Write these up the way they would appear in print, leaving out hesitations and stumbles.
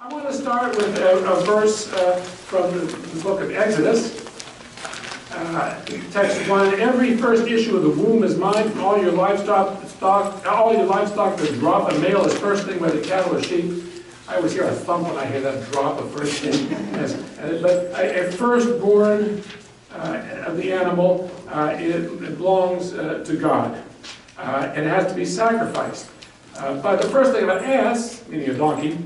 I want to start with a verse from the book of Exodus. Text 1, every first issue of the womb is mine, from all your livestock that drop a male is first thing, whether cattle or sheep. I always hear a thump when I hear that drop of first thing. But a firstborn of the animal, it belongs to God. And it has to be sacrificed. But the first thing of an ass, meaning a donkey,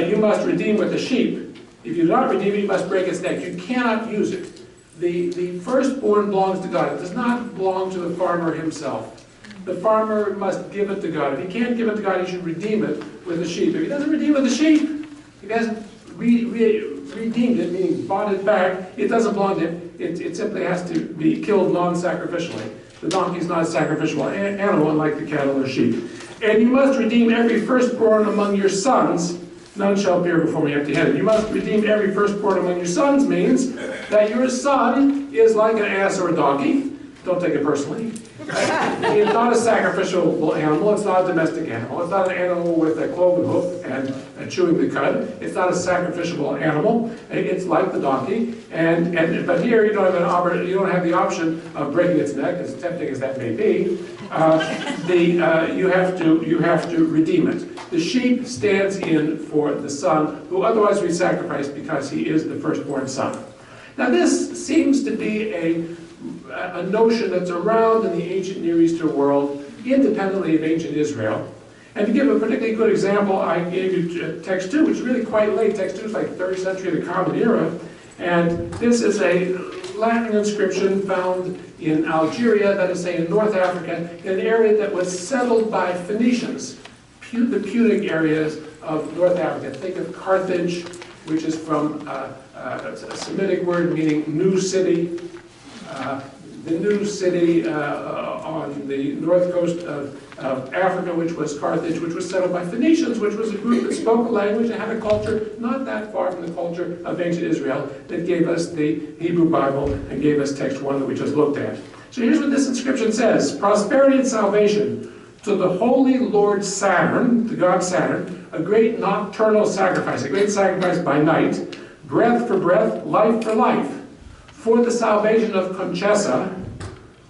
you must redeem with a sheep. If you do not redeem it, you must break its neck. You cannot use it. The firstborn belongs to God. It does not belong to the farmer himself. The farmer must give it to God. If he can't give it to God, he should redeem it with a sheep. If he doesn't redeem it with a sheep, he hasn't redeemed it, meaning bought it back, it doesn't belong to him. It simply has to be killed non-sacrificially. The donkey is not a sacrificial animal, unlike the cattle or sheep. And you must redeem every firstborn among your sons. None shall appear before me empty-handed. You must redeem every firstborn among your sons means that your son is like an ass or a donkey. Don't take it personally. It's not a sacrificial animal. It's not a domestic animal. It's not an animal with a cloven hoof and chewing the cud. It's not a sacrificial animal. It's like the donkey. But here you don't have the option of breaking its neck, as tempting as that may be. You have to redeem it. The sheep stands in for the son, who otherwise would be sacrificed because he is the firstborn son. Now this seems to be a notion that's around in the ancient Near Eastern world, independently of ancient Israel. And to give a particularly good example, I gave you text 2, which is really quite late. Text 2 is like 3rd century of the Common Era. And this is a Latin inscription found in Algeria, that is, say, in North Africa, in an area that was settled by Phoenicians, the Punic areas of North Africa. Think of Carthage, which is from a Semitic word meaning new city. The new city on the north coast of Africa, which was Carthage, which was settled by Phoenicians, which was a group that spoke a language and had a culture not that far from the culture of ancient Israel, that gave us the Hebrew Bible and gave us text 1 that we just looked at. So here's what this inscription says: prosperity and salvation to the holy Lord Saturn, the god Saturn, a great nocturnal sacrifice, a great sacrifice by night, breath for breath, life for life, for the salvation of Conchessa,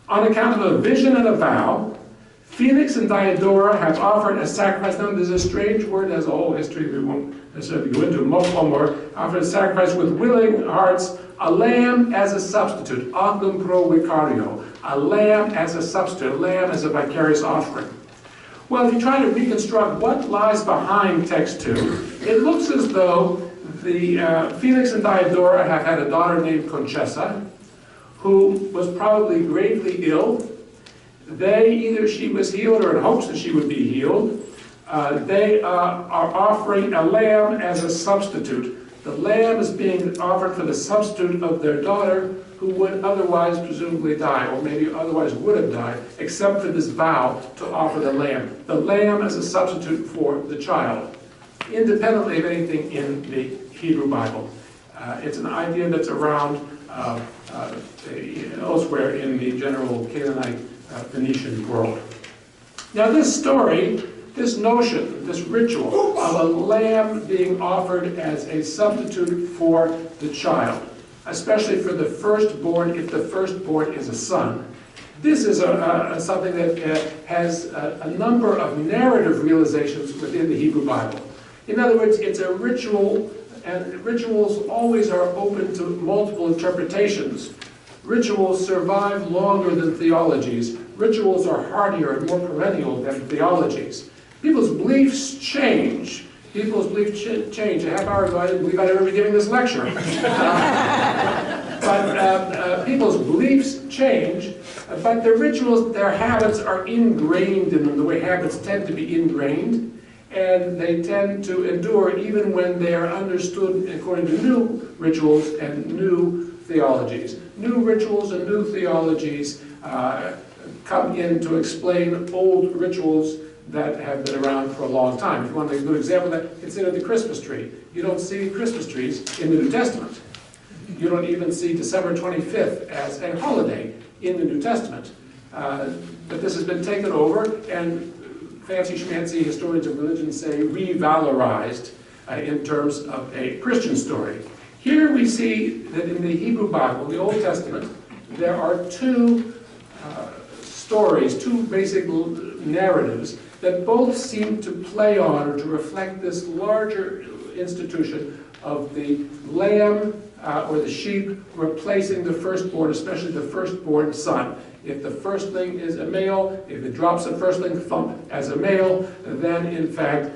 on account of a vision and a vow, Felix and Diodora have offered a sacrifice. Now, there's a strange word, has a whole history we won't necessarily go into, more. Offered a sacrifice with willing hearts, a lamb as a substitute, agum pro vicario, a lamb as a substitute, a lamb as a vicarious offering. Well, if you try to reconstruct what lies behind text 2, it looks as though the Felix and Diodora have had a daughter named Conchessa, who was probably gravely ill. Either she was healed or in hopes that she would be healed. They are offering a lamb as a substitute. The lamb is being offered for the substitute of their daughter, who would otherwise presumably die, or maybe otherwise would have died, except for this vow to offer the lamb. The lamb as a substitute for the child, independently of anything in the Hebrew Bible. It's an idea that's around elsewhere in the general Canaanite Phoenician world. Now this story, this notion, this ritual of a lamb being offered as a substitute for the child, especially for the firstborn, if the firstborn is a son, this is something that has a number of narrative realizations within the Hebrew Bible. In other words, it's a ritual, and rituals always are open to multiple interpretations. Rituals survive longer than theologies. Rituals are hardier and more perennial than theologies. People's beliefs change. People's beliefs change. A half hour ago, I didn't believe I'd ever be giving this lecture. But people's beliefs change, but their rituals, their habits are ingrained in them, the way habits tend to be ingrained. And they tend to endure even when they are understood according to new rituals and new theologies. New rituals and new theologies come in to explain old rituals that have been around for a long time. If you want to make a good example of that, consider the Christmas tree. You don't see Christmas trees in the New Testament. You don't even see December 25th as a holiday in the New Testament. But this has been taken over, and fancy schmancy historians of religion say revalorized in terms of a Christian story. Here we see that in the Hebrew Bible, the Old Testament, there are two stories, two basic narratives that both seem to play on or to reflect this larger institution of the lamb or the sheep replacing the firstborn, especially the firstborn son. If the firstling is a male, if it drops the firstling thump as a male, then in fact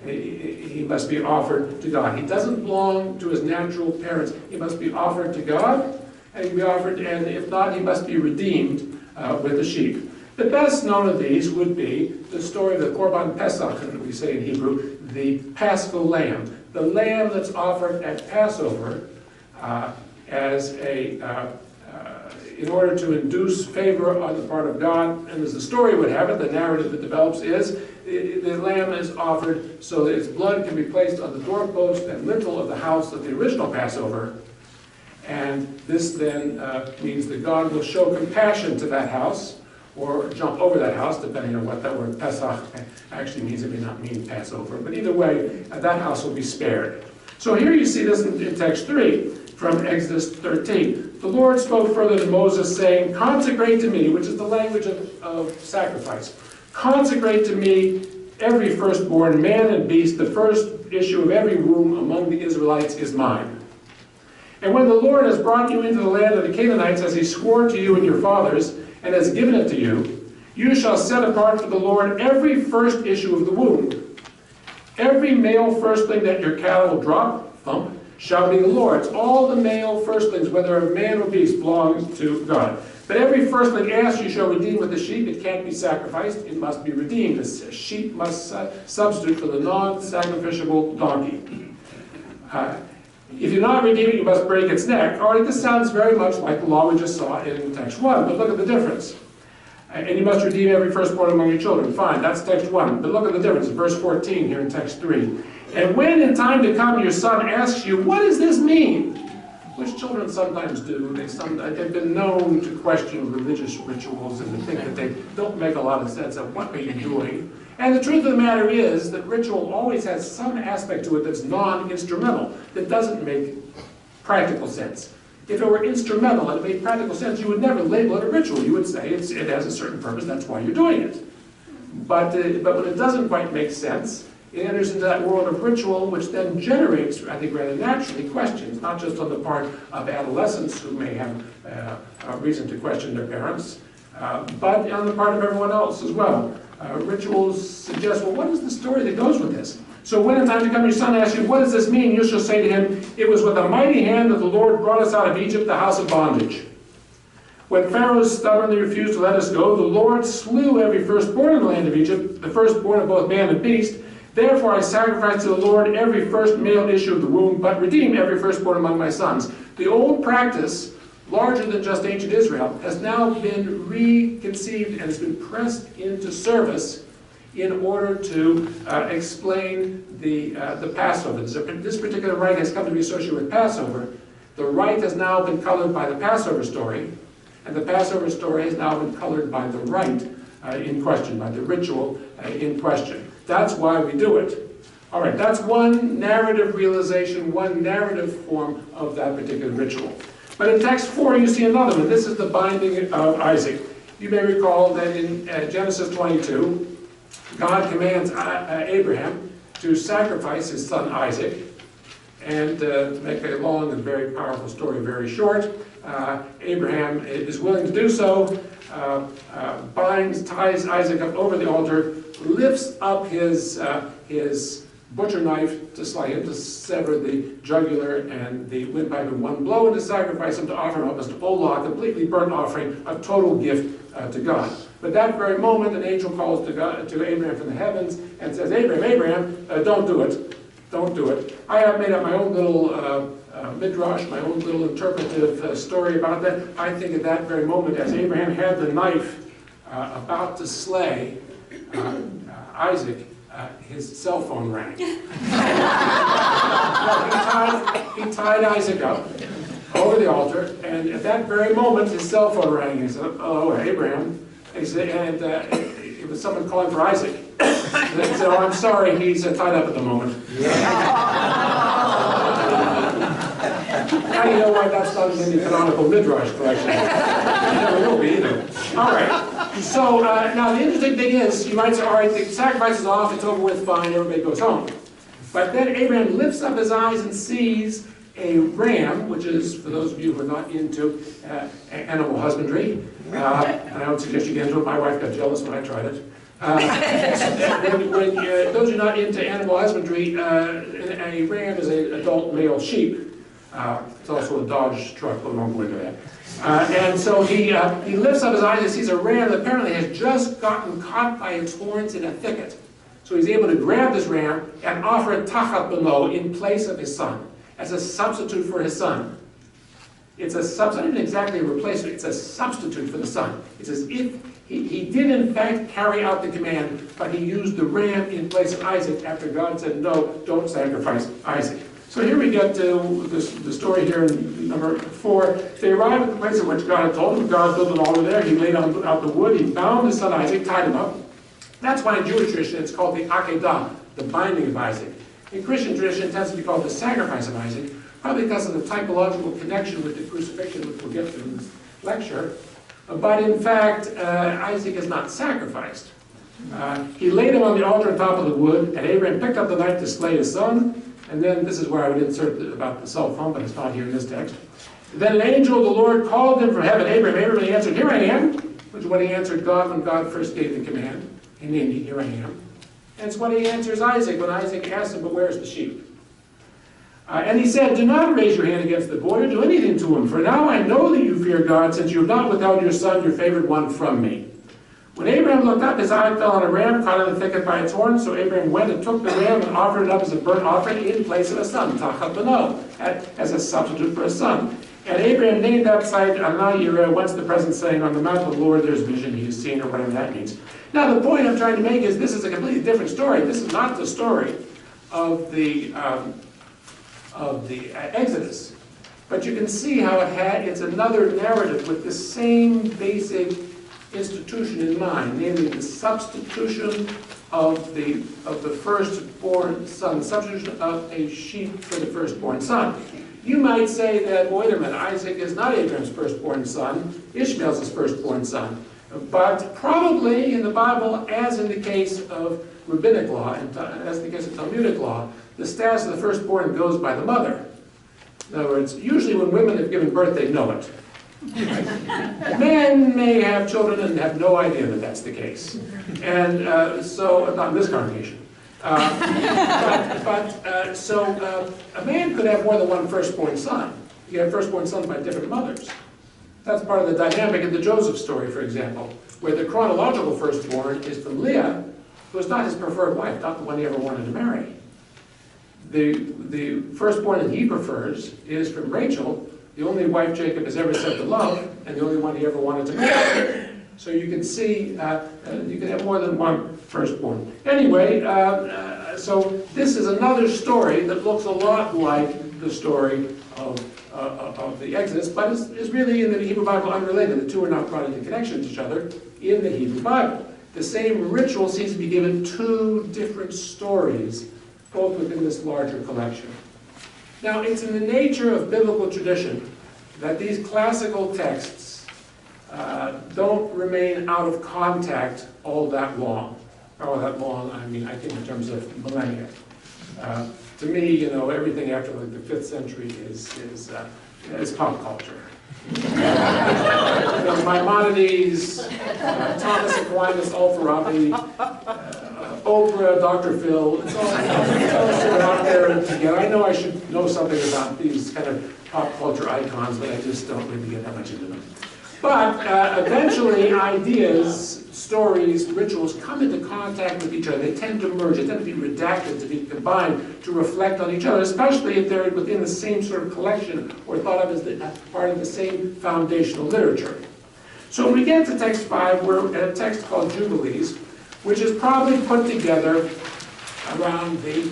he must be offered to God. He doesn't belong to his natural parents. He must be offered to God, and he can be offered, and if not, he must be redeemed with the sheep. The best known of these would be the story of the Korban Pesach, that we say in Hebrew, the paschal lamb. The lamb that's offered at Passover as in order to induce favor on the part of God, and as the story would have it, the narrative that develops is, the lamb is offered so that its blood can be placed on the doorpost and lintel of the house of the original Passover, and this then means that God will show compassion to that house, or jump over that house, depending on what that word Pesach actually means. It may not mean Passover, but either way, that house will be spared. So here you see this in text 3 from Exodus 13. The Lord spoke further to Moses, saying, consecrate to me, which is the language of sacrifice, consecrate to me every firstborn, man and beast, the first issue of every womb among the Israelites is mine. And when the Lord has brought you into the land of the Canaanites, as he swore to you and your fathers, and has given it to you, you shall set apart for the Lord every first issue of the womb. Every male firstling that your cattle drop, thump, shall be the Lord's. All the male firstlings, whether a man or beast, belongs to God. But every firstling asked you shall redeem with a sheep. It can't be sacrificed, it must be redeemed. A sheep must substitute for the non-sacrificiable donkey. If you not redeem it, you must break its neck. All right, this sounds very much like the law we just saw in text 1, but look at the difference. And you must redeem every firstborn among your children. Fine, that's text 1, but look at the difference. Verse 14 here in text 3. And when in time to come your son asks you, what does this mean? Which children sometimes do. They've been known to question religious rituals and to think that they don't make a lot of sense of what are you doing. And the truth of the matter is that ritual always has some aspect to it that's non-instrumental, that doesn't make practical sense. If it were instrumental and it made practical sense, you would never label it a ritual. You would say it has a certain purpose, that's why you're doing it. But when it doesn't quite make sense, it enters into that world of ritual, which then generates, I think rather naturally, questions, not just on the part of adolescents who may have a reason to question their parents, but on the part of everyone else as well. Rituals suggest, well, what is the story that goes with this? So when in time to come your son asks you, what does this mean? You shall say to him, it was with a mighty hand that the Lord brought us out of Egypt, the house of bondage. When Pharaoh stubbornly refused to let us go, the Lord slew every firstborn in the land of Egypt, the firstborn of both man and beast. Therefore I sacrifice to the Lord every first male issue of the womb, but redeem every firstborn among my sons. The old practice, larger than just ancient Israel, has now been reconceived and has been pressed into service in order to explain the Passover. This particular rite has come to be associated with Passover. The rite has now been colored by the Passover story, and the Passover story has now been colored by the rite in question, by the ritual in question. That's why we do it. All right, that's one narrative realization, one narrative form of that particular ritual. But in text 4, you see another one. This is the binding of Isaac. You may recall that in Genesis 22, God commands Abraham to sacrifice his son Isaac. And to make a long and very powerful story very short, Abraham is willing to do so, ties Isaac up over the altar, lifts up his butcher knife to slay him, to sever the jugular and the windpipe in one blow, and to sacrifice him, to offer him up as a whole law, a completely burnt offering, a total gift to God. But that very moment, an angel calls to Abraham from the heavens and says, Abraham, don't do it. Don't do it. I have made up my own little midrash, my own little interpretive story about that. I think at that very moment, as Abraham had the knife about to slay Isaac, his cell phone rang. He tied Isaac up over the altar, and at that very moment, his cell phone rang. He said, "Oh, Abraham." He said, and it was someone calling for Isaac. And he said, "Oh, I'm sorry, he's tied up at the moment." How do you know why that's not in the canonical Midrash collection? You never will be either. All right. So now the interesting thing is, you might say, all right, the sacrifice is off, it's over with, fine, everybody goes home. But then Abraham lifts up his eyes and sees a ram, which is, for those of you who are not into animal husbandry, and I would suggest you get into it. My wife got jealous when I tried it. Those who are not into animal husbandry, a ram is an adult male sheep. It's also a Dodge truck, but we won't go into that. And so he lifts up his eyes and sees a ram that apparently has just gotten caught by its horns in a thicket. So he's able to grab this ram and offer a tachat b'no in place of his son, as a substitute for his son. It's a substitute, not exactly a replacement, it's a substitute for the son. It's as if he did in fact carry out the command, but he used the ram in place of Isaac after God said, no, don't sacrifice Isaac. So here we get to the story here in number 4. They arrived at the place in which God had told him. God built an altar there. He laid out the wood. He bound his son Isaac, tied him up. That's why in Jewish tradition it's called the Akedah, the binding of Isaac. In Christian tradition it tends to be called the sacrifice of Isaac, probably because of the typological connection with the crucifixion, which we'll get to in this lecture. But in fact, Isaac is not sacrificed. He laid him on the altar on top of the wood, and Abraham picked up the knife to slay his son. And then this is where I would insert about the cell phone, but it's not here in this text. Then an angel of the Lord called him from heaven, Abraham. Abraham, he answered, here I am, which is what he answered God when God first gave the command. He named it, here I am. And it's what he answers Isaac when Isaac asks him, but where's the sheep? And he said, do not raise your hand against the boy or do anything to him, for now I know that you fear God, since you have not withheld your son, your favored one, from me. When Abraham looked up, his eye fell on a ram caught in the thicket by its horns. So Abraham went and took the ram and offered it up as a burnt offering in place of a son, tachat b'no, as a substitute for a son. And Abraham named that site Anah Yireh, whence the present saying, on the mount of the Lord there's vision, he is seen, or whatever that means. Now the point I'm trying to make is this is a completely different story. This is not the story of the Exodus. But you can see how it's another narrative with the same basic institution in mind, namely the substitution of the firstborn son, the substitution of a sheep for the firstborn son. You might say that, wait a minute, Isaac is not Abraham's firstborn son, Ishmael's his firstborn son. But probably in the Bible, as in the case of rabbinic law, and as in the case of Talmudic law, the status of the firstborn goes by the mother. In other words, usually when women have given birth, they know it. Men may have children and have no idea that that's the case. And so, not in this congregation. So a man could have more than one firstborn son. You have firstborn sons by different mothers. That's part of the dynamic in the Joseph story, for example, where the chronological firstborn is from Leah, who is not his preferred wife, not the one he ever wanted to marry. The firstborn that he prefers is from Rachel, the only wife Jacob has ever said to love, and the only one he ever wanted to marry. So you can see, you can have more than one firstborn. Anyway, so this is another story that looks a lot like the story of the Exodus, but is really in the Hebrew Bible unrelated. The two are not brought into connection with each other in the Hebrew Bible. The same ritual seems to be given two different stories, both within this larger collection. Now, it's in the nature of biblical tradition that these classical texts don't remain out of contact all that long. All that long, I mean, I think in terms of millennia. To me, you know, everything after like the 5th century is pop culture. Maimonides, Thomas Aquinas, Al-Farabi, Oprah, Dr. Phil, it's all sort of out there together. I know I should know something about these kind of pop culture icons, but I just don't really get that much into them. But eventually ideas, stories, rituals come into contact with each other. They tend to merge, they tend to be redacted, to be combined, to reflect on each other, especially if they're within the same sort of collection or thought of as part of the same foundational literature. So when we get to text 5, we're at a text called Jubilees, which is probably put together around the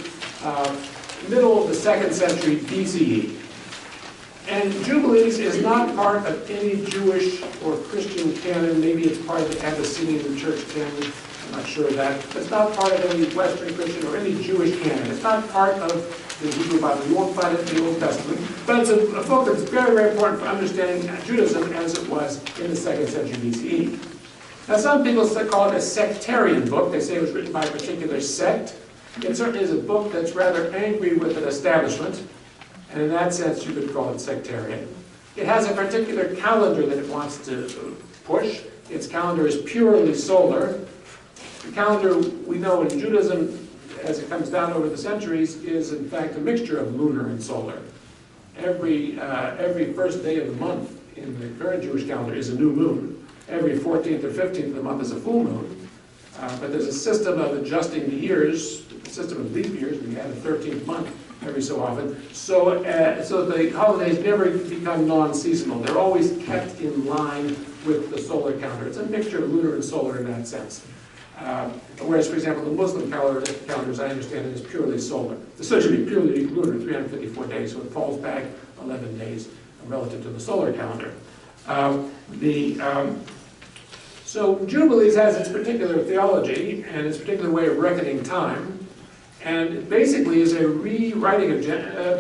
middle of the 2nd century BCE. And Jubilees is not part of any Jewish or Christian canon. Maybe it's part of the Abyssinian church canon. I'm not sure of that. It's not part of any Western Christian or any Jewish canon. It's not part of the Hebrew Bible. You won't find it in the Old Testament. But it's a book that's very, very important for understanding Judaism as it was in the 2nd century BCE. Now, some people call it a sectarian book. They say it was written by a particular sect. It certainly is a book that's rather angry with an establishment. And in that sense, you could call it sectarian. It has a particular calendar that it wants to push. Its calendar is purely solar. The calendar we know in Judaism, as it comes down over the centuries, is in fact a mixture of lunar and solar. Every first day of the month in the current Jewish calendar is a new moon. Every 14th or 15th of the month is a full moon. But there's a system of adjusting the years, a system of leap years. We add a 13th month every so often. So the holidays never become non-seasonal. They're always kept in line with the solar calendar. It's a mixture of lunar and solar in that sense. Whereas, for example, the Muslim calendar, as I understand it, is purely solar. It's supposed to be purely lunar, 354 days, so it falls back 11 days relative to the solar calendar. So Jubilees has its particular theology and its particular way of reckoning time. And it basically is a rewriting of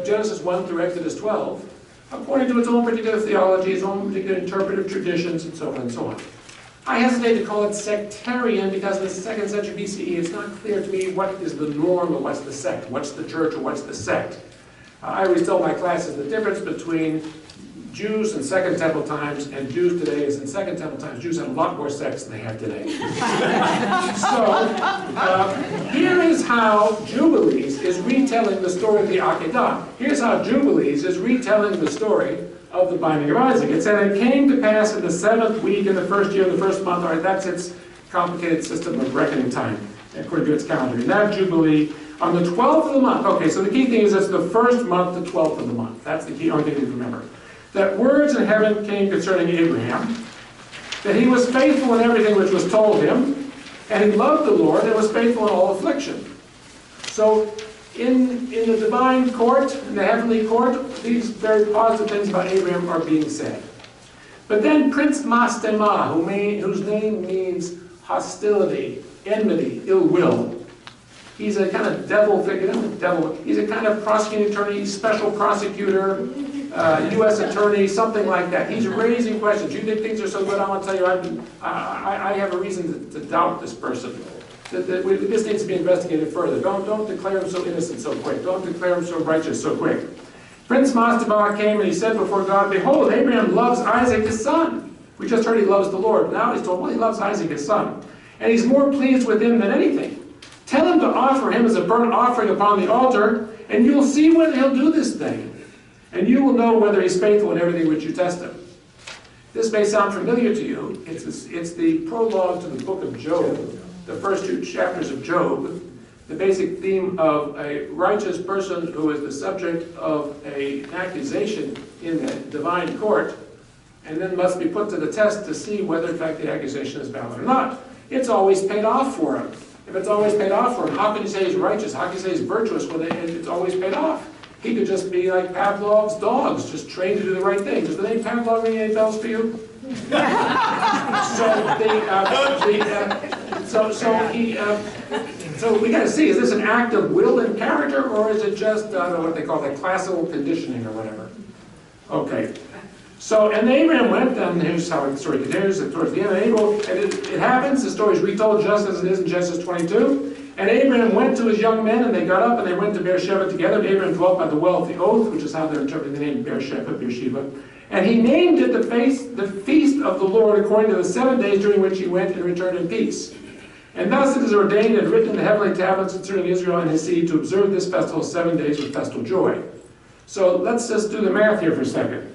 Genesis 1 through Exodus 12, according to its own particular theology, its own particular interpretive traditions, and so on and so on. I hesitate to call it sectarian because in the 2nd century BCE, it's not clear to me what is the norm or what's the sect, what's the church or what's the sect. I always tell my classes the difference between Jews in Second Temple times and Jews today is in Second Temple times, Jews had a lot more sects than they have today. Here is how Jubilees is retelling the story of the Akedah. Here's how Jubilees is retelling the story of the binding of Isaac. It said, it came to pass in the 7th week in the first year of the first month. All right, that's its complicated system of reckoning time, according to its calendar. And that Jubilee, on the 12th of the month, okay, so the key thing is it's the first month, the 12th of the month. That's the key, only thing to remember. That words in heaven came concerning Abraham, that he was faithful in everything which was told him, and he loved the Lord and was faithful in all affliction. So, in the divine court, in the heavenly court, these very positive things about Abraham are being said. But then Prince Mastema, whose name means hostility, enmity, ill will. He's a kind of devil figure, he's a kind of prosecuting attorney, special prosecutor, U.S. attorney, something like that. He's raising questions. You think things are so good, I want to tell you, I have a reason to doubt this person. This needs to be investigated further. Don't declare him so innocent so quick. Don't declare him so righteous so quick. Prince Mastaba came and he said before God, behold, Abraham loves Isaac his son. We just heard he loves the Lord. Now he's told, well, he loves Isaac his son. And he's more pleased with him than anything. Tell him to offer him as a burnt offering upon the altar, and you'll see whether he'll do this thing. And you will know whether he's faithful in everything which you test him. This may sound familiar to you. It's the prologue to the book of Job, the first 2 chapters of Job, the basic theme of a righteous person who is the subject of an accusation in the divine court, and then must be put to the test to see whether in fact the accusation is valid or not. It's always paid off for him. If it's always paid off for him, how can you say he's righteous? How can you say he's virtuous when it's always paid off? He could just be like Pavlov's dogs, just trained to do the right thing. Does the name Pavlov ring any bells for you? So we got to see, is this an act of will and character, or is it just, I don't know what they call that, classical conditioning or whatever? Okay. So, and Abraham went, and here's how the story continues, towards the end, and it happens, the story is retold just as it is in Genesis 22, and Abraham went to his young men, and they got up, and they went to Beersheba together, and Abraham dwelt by the well of the oath, which is how they're interpreting the name Beersheba, and he named it the feast of the Lord, according to the 7 days during which he went and returned in peace. And thus it is ordained and written in the heavenly tablets concerning Israel and his seed to observe this festival 7 days with festal joy. So let's just do the math here for a second.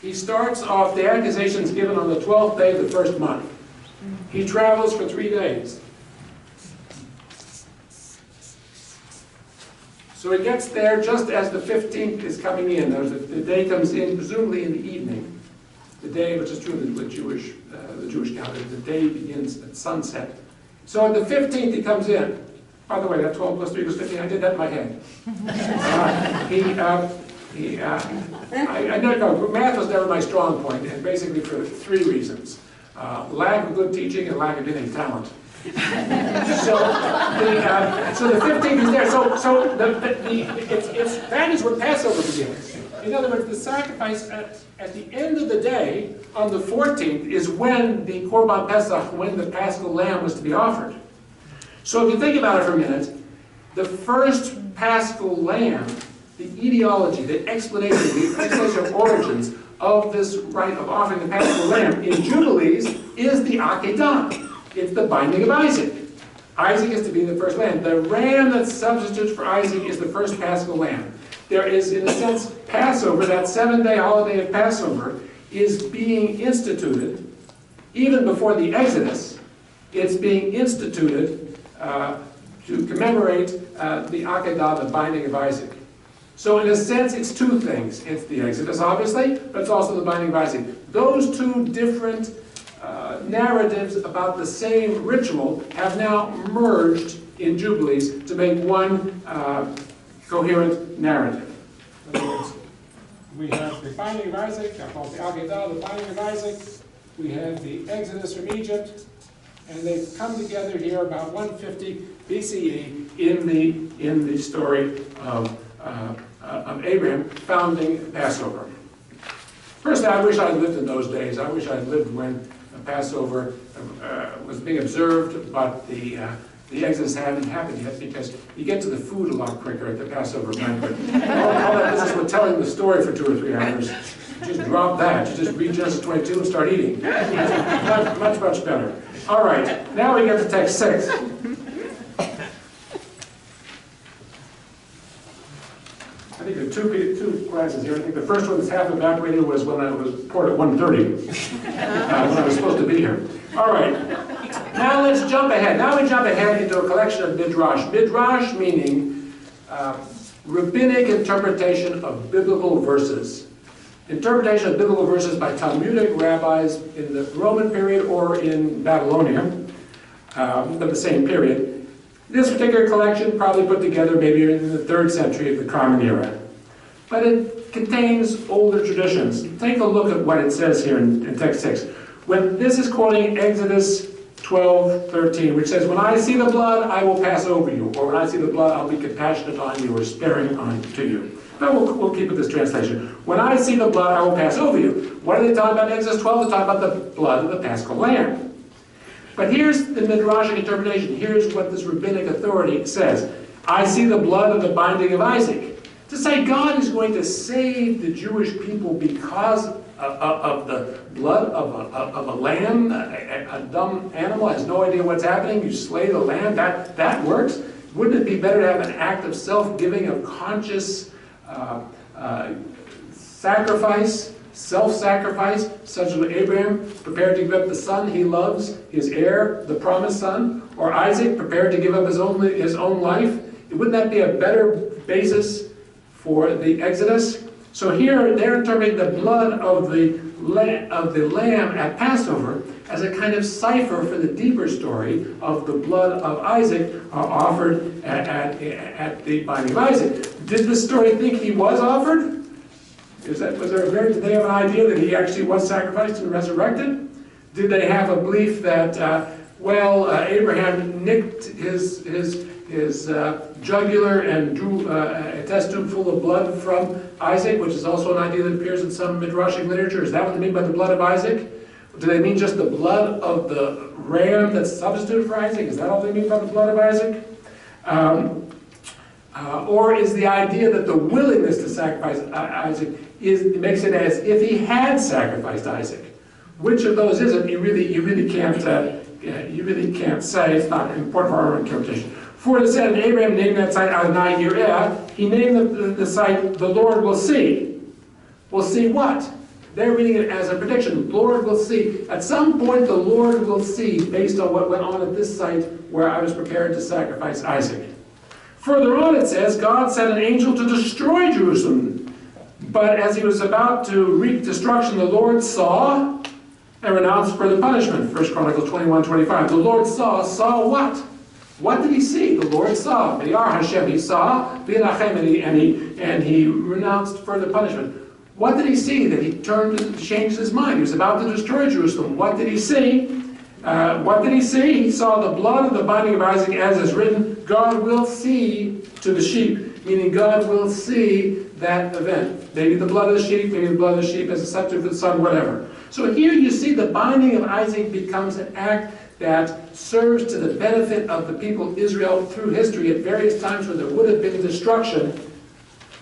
He starts off, the accusations given on the 12th day of the first month. He travels for 3 days. So he gets there just as the 15th is coming in. The day comes in, presumably in the evening. The day, which is true in the Jewish calendar, the day begins at sunset. So on the 15th he comes in. By the way, that 12 plus 3 equals 15, I did that in my head. I know math was never my strong point, and basically for 3 reasons. Lack of good teaching and lack of any talent. So the 15 is there. So that is where Passover begins. In other words, the sacrifice at the end of the day, on the 14th, is when the Korban Pesach, when the Paschal Lamb was to be offered. So if you think about it for a minute, the first Paschal Lamb, the etiology, the explanation of origins of this rite of offering the Paschal Lamb in Jubilees is the Akedah. It's the binding of Isaac. Isaac is to be the first lamb. The ram that substitutes for Isaac is the first Paschal Lamb. There is, in a sense, Passover, that 7-day holiday of Passover, is being instituted, even before the Exodus. It's being instituted to commemorate the Akedah, the binding of Isaac. So in a sense, it's 2 things. It's the Exodus, obviously, but it's also the binding of Isaac. Those 2 different narratives about the same ritual have now merged in Jubilees to make one coherent narrative. In other words, we have the binding of Isaac, I call it the Akedah, the binding of Isaac. We have the Exodus from Egypt, and they've come together here about 150 BCE in the story of Abraham founding Passover. Personally, I wish I had lived in those days. I wish I had lived when Passover was being observed, but the Exodus hadn't happened yet, because you get to the food a lot quicker at the Passover banquet. all that business with telling the story for 2 or 3 hours, just drop that. You just read Genesis 22 and start eating. Much, much better. All right, now we get to text 6. I think there are two classes here. I think the first one that's half evaporated was when I was poured at 1:30, when I was supposed to be here. All right, now let's jump ahead. Now we jump ahead into a collection of Midrash. Midrash meaning rabbinic interpretation of biblical verses. Interpretation of biblical verses by Talmudic rabbis in the Roman period or in Babylonia, of the same period. This particular collection probably put together maybe in the 3rd century of the Common Era. But it contains older traditions. Take a look at what it says here in text 6. When this is quoting Exodus 12:13, which says, "When I see the blood, I will pass over you," or "When I see the blood, I'll be compassionate on you," or sparing to you. But we'll keep with this translation. "When I see the blood, I will pass over you." What are they talking about in Exodus 12? They're talking about the blood of the Paschal Lamb. But here's the Midrashic interpretation. Here's what this rabbinic authority says. "I see the blood of the binding of Isaac." To say God is going to save the Jewish people because of the blood of a lamb, a dumb animal has no idea what's happening, you slay the lamb, that works? Wouldn't it be better to have an act of self-giving, of conscious sacrifice, self-sacrifice, such as Abraham prepared to give up the son he loves, his heir, the promised son, or Isaac prepared to give up his own life? Wouldn't that be a better basis for the Exodus? So here they're interpreting the blood of the lamb at Passover as a kind of cipher for the deeper story of the blood of Isaac offered at the binding of Isaac. Did the story think he was offered? Did they have an idea that he actually was sacrificed and resurrected? Did they have a belief that, Abraham nicked his jugular and drew a test tube full of blood from Isaac, which is also an idea that appears in some Midrashic literature? Is that what they mean by the blood of Isaac? Do they mean just the blood of the ram that's substituted for Isaac? Is that all they mean by the blood of Isaac? Or is the idea that the willingness to sacrifice Isaac makes it as if he had sacrificed Isaac? Which of those is it? You really can't say. It's not important for our interpretation. For it said, Abraham named that site Adonai Yireh. He named the site, "The Lord will see." Will see what? They're reading it as a prediction. Lord will see. At some point, the Lord will see, based on what went on at this site where I was prepared to sacrifice Isaac. Further on it says, God sent an angel to destroy Jerusalem. But as he was about to wreak destruction, the Lord saw and renounced further punishment. 1 Chronicles 21:25. The Lord saw what? What did he see? The Lord saw. V'yar Hashem, he saw. V'yinachem, and he renounced further punishment. What did he see? That he changed his mind. He was about to destroy Jerusalem. What did he see? What did he see? He saw the blood of the binding of Isaac, as is written, God will see to the sheep, meaning God will see that event. Maybe the blood of the sheep, maybe the blood of the sheep as a substitute for the son, whatever. So here you see the binding of Isaac becomes an act that serves to the benefit of the people of Israel through history at various times when there would have been destruction,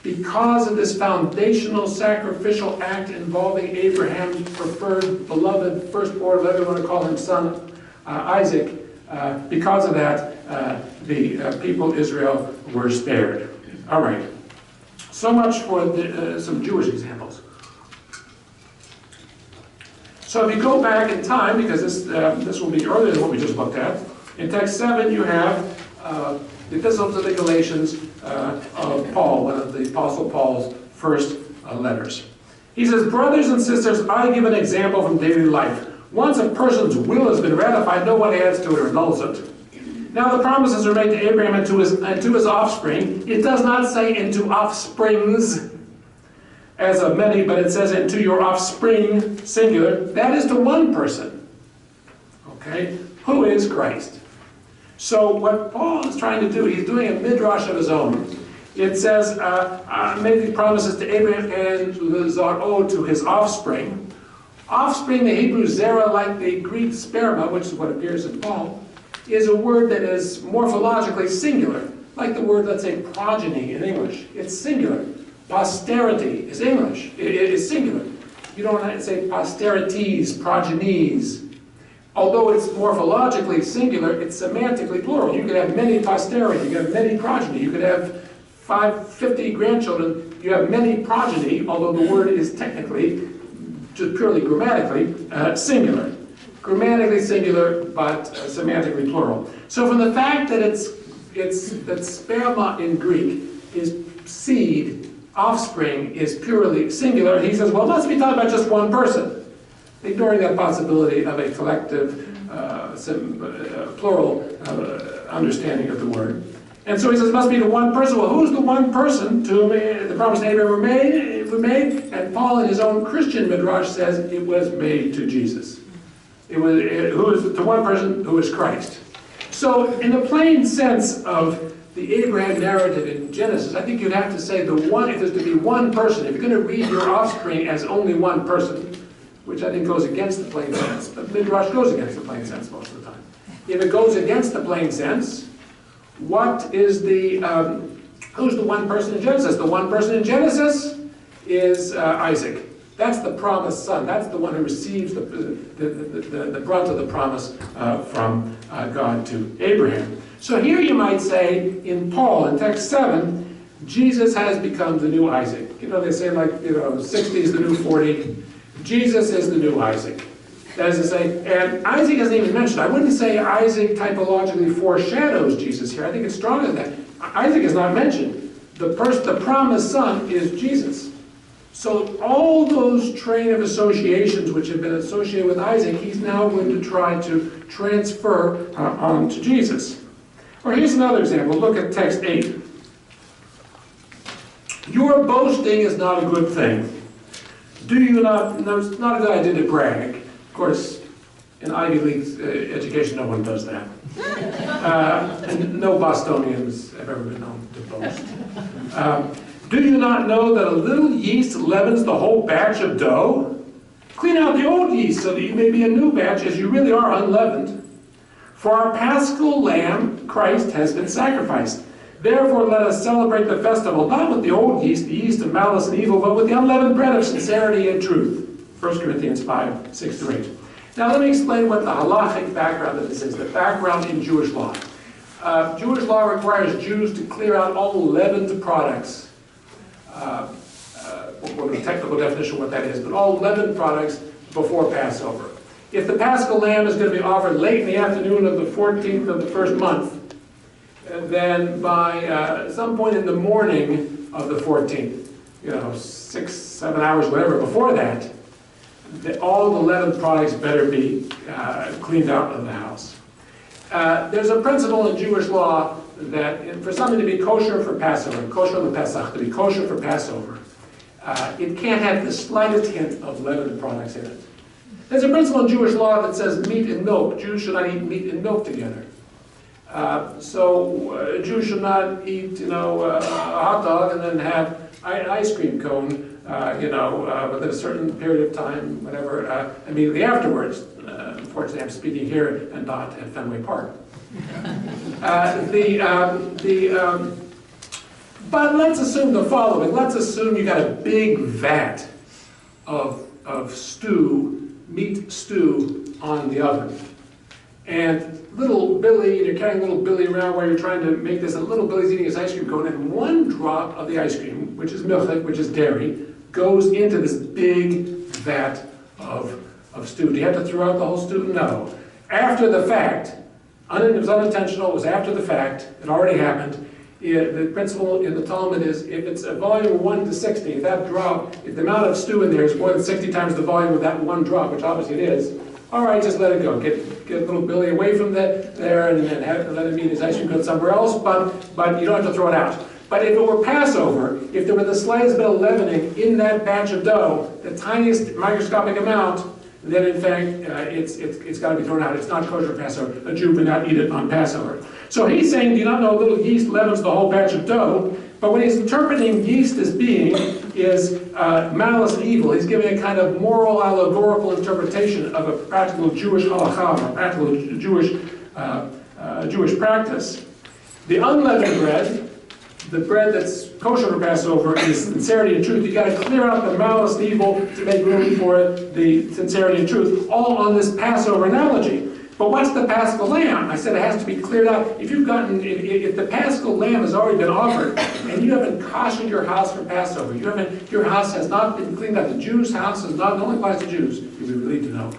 because of this foundational sacrificial act involving Abraham's preferred, beloved, firstborn, whatever you want to call him, son, Isaac. Because of that, the people of Israel were spared. All right. So much for some Jewish examples. So if you go back in time, because this will be earlier than what we just looked at, in text 7 you have the Epistle to the Galatians of Paul, one of the Apostle Paul's first letters. He says, brothers and sisters, I give an example from daily life. Once a person's will has been ratified, no one adds to it or annuls it. Now the promises are made to Abraham and to his offspring. It does not say into offsprings, as of many, but it says into your offspring, singular. That is to one person. Okay? Who is Christ? So what Paul is trying to do, he's doing a midrash of his own. It says, make these promises to Abraham and to his offspring. Offspring, the Hebrew zera, like the Greek sperma, which is what appears in Paul, is a word that is morphologically singular, like the word, let's say, progeny in English. It's singular. Posterity is English. It is singular. You don't have to say posterities, progenies. Although it's morphologically singular, it's semantically plural. You could have many posterity, you could have many progeny, you could have 50 grandchildren, you have many progeny, although the word is technically, just purely grammatically, singular. Grammatically singular, but semantically plural. So from the fact that that sperma in Greek is seed, offspring is purely singular, he says, well, let's be talking about just one person, ignoring that possibility of a collective, plural understanding of the word. And so he says, it must be to one person. Well, who's the one person to whom the promise to Abraham were made? And Paul, in his own Christian midrash, says it was made to Jesus. Who is to one person who is Christ. So, in the plain sense of the Abraham narrative in Genesis, I think you'd have to say if there's to be one person, if you're going to read your offspring as only one person, which I think goes against the plain sense, but Midrash goes against the plain sense most of the time. If it goes against the plain sense, what is who's the one person in Genesis? The one person in Genesis is Isaac. That's the promised son. That's the one who receives the brunt of the promise from God to Abraham. So here you might say, in Paul, in text 7, Jesus has become the new Isaac. You know, they say 60 is the new 40. Jesus is the new Isaac. That is to say, and Isaac isn't even mentioned. I wouldn't say Isaac typologically foreshadows Jesus here. I think it's stronger than that. Isaac is not mentioned. The promised son is Jesus. So all those train of associations which have been associated with Isaac, he's now going to try to transfer onto Jesus. Or here's another example. Look at text 8. Your boasting is not a good thing. Do you not? No, it's not a good idea to brag. Of course, in Ivy League education, no one does that. And no Bostonians have ever been known to boast. Do you not know that a little yeast leavens the whole batch of dough? Clean out the old yeast so that you may be a new batch as you really are unleavened. For our paschal lamb, Christ, has been sacrificed. Therefore let us celebrate the festival, not with the old yeast, the yeast of malice and evil, but with the unleavened bread of sincerity and truth. 1 Corinthians 5, 6-8. Now let me explain what the halachic background of this is, the background in Jewish law. Jewish law requires Jews to clear out all leavened products. We'll get a technical definition of what that is, but all leavened products before Passover. If the paschal lamb is going to be offered late in the afternoon of the 14th of the first month, then by some point in the morning of the 14th, 6, 7 hours, whatever, before that, all the leavened products better be cleaned out of the house. There's a principle in Jewish law that for something to be kosher for Passover, kosher on the Pesach, to be kosher for Passover, it can't have the slightest hint of leavened products in it. There's a principle in Jewish law that says meat and milk. Jews should not eat meat and milk together. So Jews should not eat, a hot dog and then have an ice cream cone, within a certain period of time, whatever, immediately afterwards. Unfortunately, I'm speaking here and not at Fenway Park. But let's assume the following. Let's assume you got a big vat of stew, meat stew on the oven. And little Billy, and you're carrying little Billy around while you're trying to make this, and little Billy's eating his ice cream cone, and one drop of the ice cream, which is milk, which is dairy, goes into this big vat of stew. Do you have to throw out the whole stew? No. After the fact, it was unintentional, it was after the fact, it already happened. The principle in the Talmud is if it's a volume of 1 to 60, if the amount of stew in there is more than 60 times the volume of that one drop, which obviously it is, all right, just let it go. Get little Billy away from there and let him eat his ice cream cone somewhere else, but you don't have to throw it out. But if it were Passover, if there were the slightest bit of leavening in that batch of dough, the tiniest microscopic amount, then in fact it's got to be thrown out. It's not kosher for Passover. A Jew would not eat it on Passover. So he's saying, do you not know a little yeast leavens the whole batch of dough? But what he's interpreting yeast as being is malice and evil. He's giving a kind of moral allegorical interpretation of a practical Jewish halakha, a practical Jewish practice. The unleavened bread, the bread that's kosher for Passover, is sincerity and truth. You've got to clear out the malice and evil to make room for the sincerity and truth, all on this Passover analogy. But what's the paschal lamb? I said it has to be cleared out. If the paschal lamb has already been offered, and you haven't koshered your house for Passover, your house has not been cleaned out. The Jew's house has not, it only applies to Jews, you'd be relieved to know.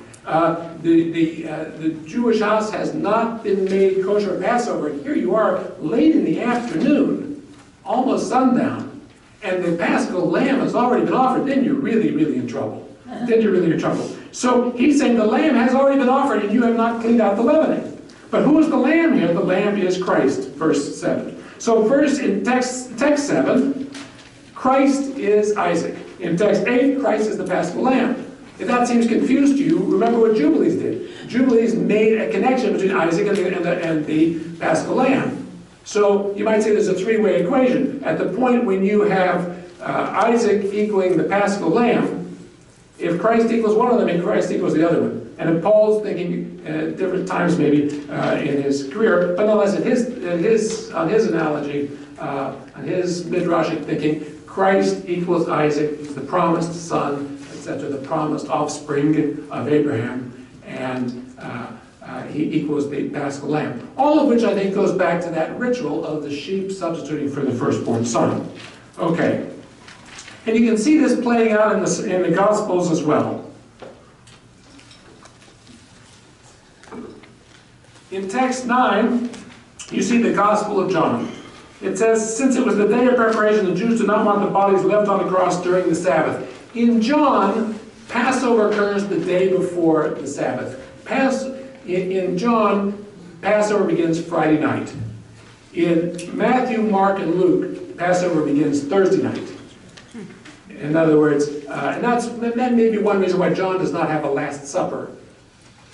The Jewish house has not been made kosher for Passover. And here you are, late in the afternoon, almost sundown, and the paschal lamb has already been offered, then you're really, really in trouble. Then you're really in trouble. So he's saying the lamb has already been offered and you have not cleaned out the leavening. But who is the lamb here? The lamb is Christ, verse 7. So first in text 7, Christ is Isaac. In text 8, Christ is the paschal lamb. If that seems confused to you, remember what Jubilees did. Jubilees made a connection between Isaac and the paschal lamb. So you might say there's a three-way equation. At the point when you have Isaac equaling the paschal lamb, if Christ equals one of them, and Christ equals the other one. And if Paul's thinking at different times maybe in his career, but nonetheless on his analogy, on his Midrashic thinking, Christ equals Isaac, he's the promised son, etc., the promised offspring of Abraham, and he equals the paschal lamb. All of which I think goes back to that ritual of the sheep substituting for the firstborn son. Okay. And you can see this playing out in the Gospels as well. In text 9, you see the Gospel of John. It says, since it was the day of preparation, the Jews did not want the bodies left on the cross during the Sabbath. In John, Passover occurs the day before the Sabbath. In John, Passover begins Friday night. In Matthew, Mark, and Luke, Passover begins Thursday night. In other words, and that may be one reason why John does not have a Last Supper.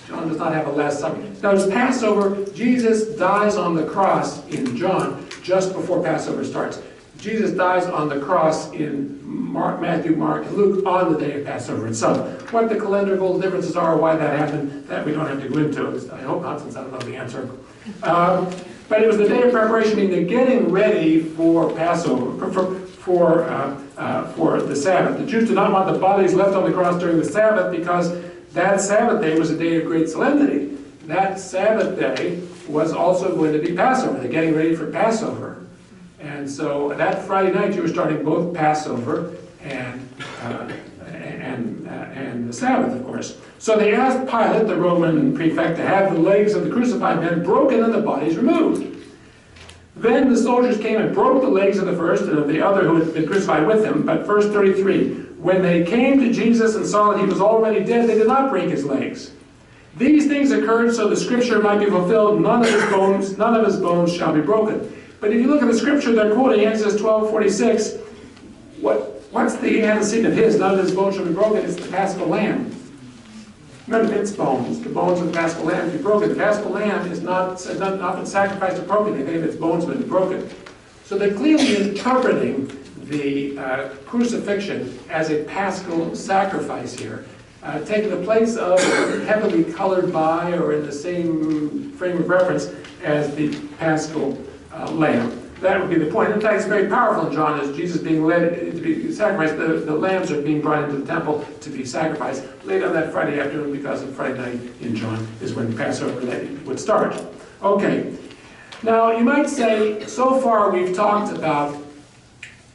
John does not have a Last Supper. Now, it's Passover. Jesus dies on the cross in John just before Passover starts. Jesus dies on the cross in Matthew, Mark, and Luke on the day of Passover itself. What the calendrical differences are, why that happened, that we don't have to go into. I hope not, since I don't know the answer. But it was the day of preparation, meaning they're getting ready for Passover, for the Sabbath. The Jews did not want the bodies left on the cross during the Sabbath because that Sabbath day was a day of great solemnity. That Sabbath day was also going to be Passover. They're getting ready for Passover. And so that Friday night you were starting both Passover and the Sabbath, of course. So they asked Pilate, the Roman prefect, to have the legs of the crucified men broken and the bodies removed. Then the soldiers came and broke the legs of the first and of the other who had been crucified with him. But verse 33, when they came to Jesus and saw that he was already dead, they did not break his legs. These things occurred so the scripture might be fulfilled, none of his bones shall be broken. But if you look at the scripture they're quoting, Exodus 12:46, what's the antecedent of his? None of his bones shall be broken. It's the paschal lamb. None of its bones, the bones of the paschal lamb, be broken. The paschal lamb is not been sacrificed appropriately. Any of its bones have been broken. So they're clearly interpreting the crucifixion as a paschal sacrifice here, taking the place of heavily colored by or in the same frame of reference as the paschal lamb. That would be the point. In fact, it's very powerful in John as Jesus being led to be sacrificed. The lambs are being brought into the temple to be sacrificed late on that Friday afternoon, because on Friday night in John is when Passover would start. Okay. Now, you might say, so far we've talked about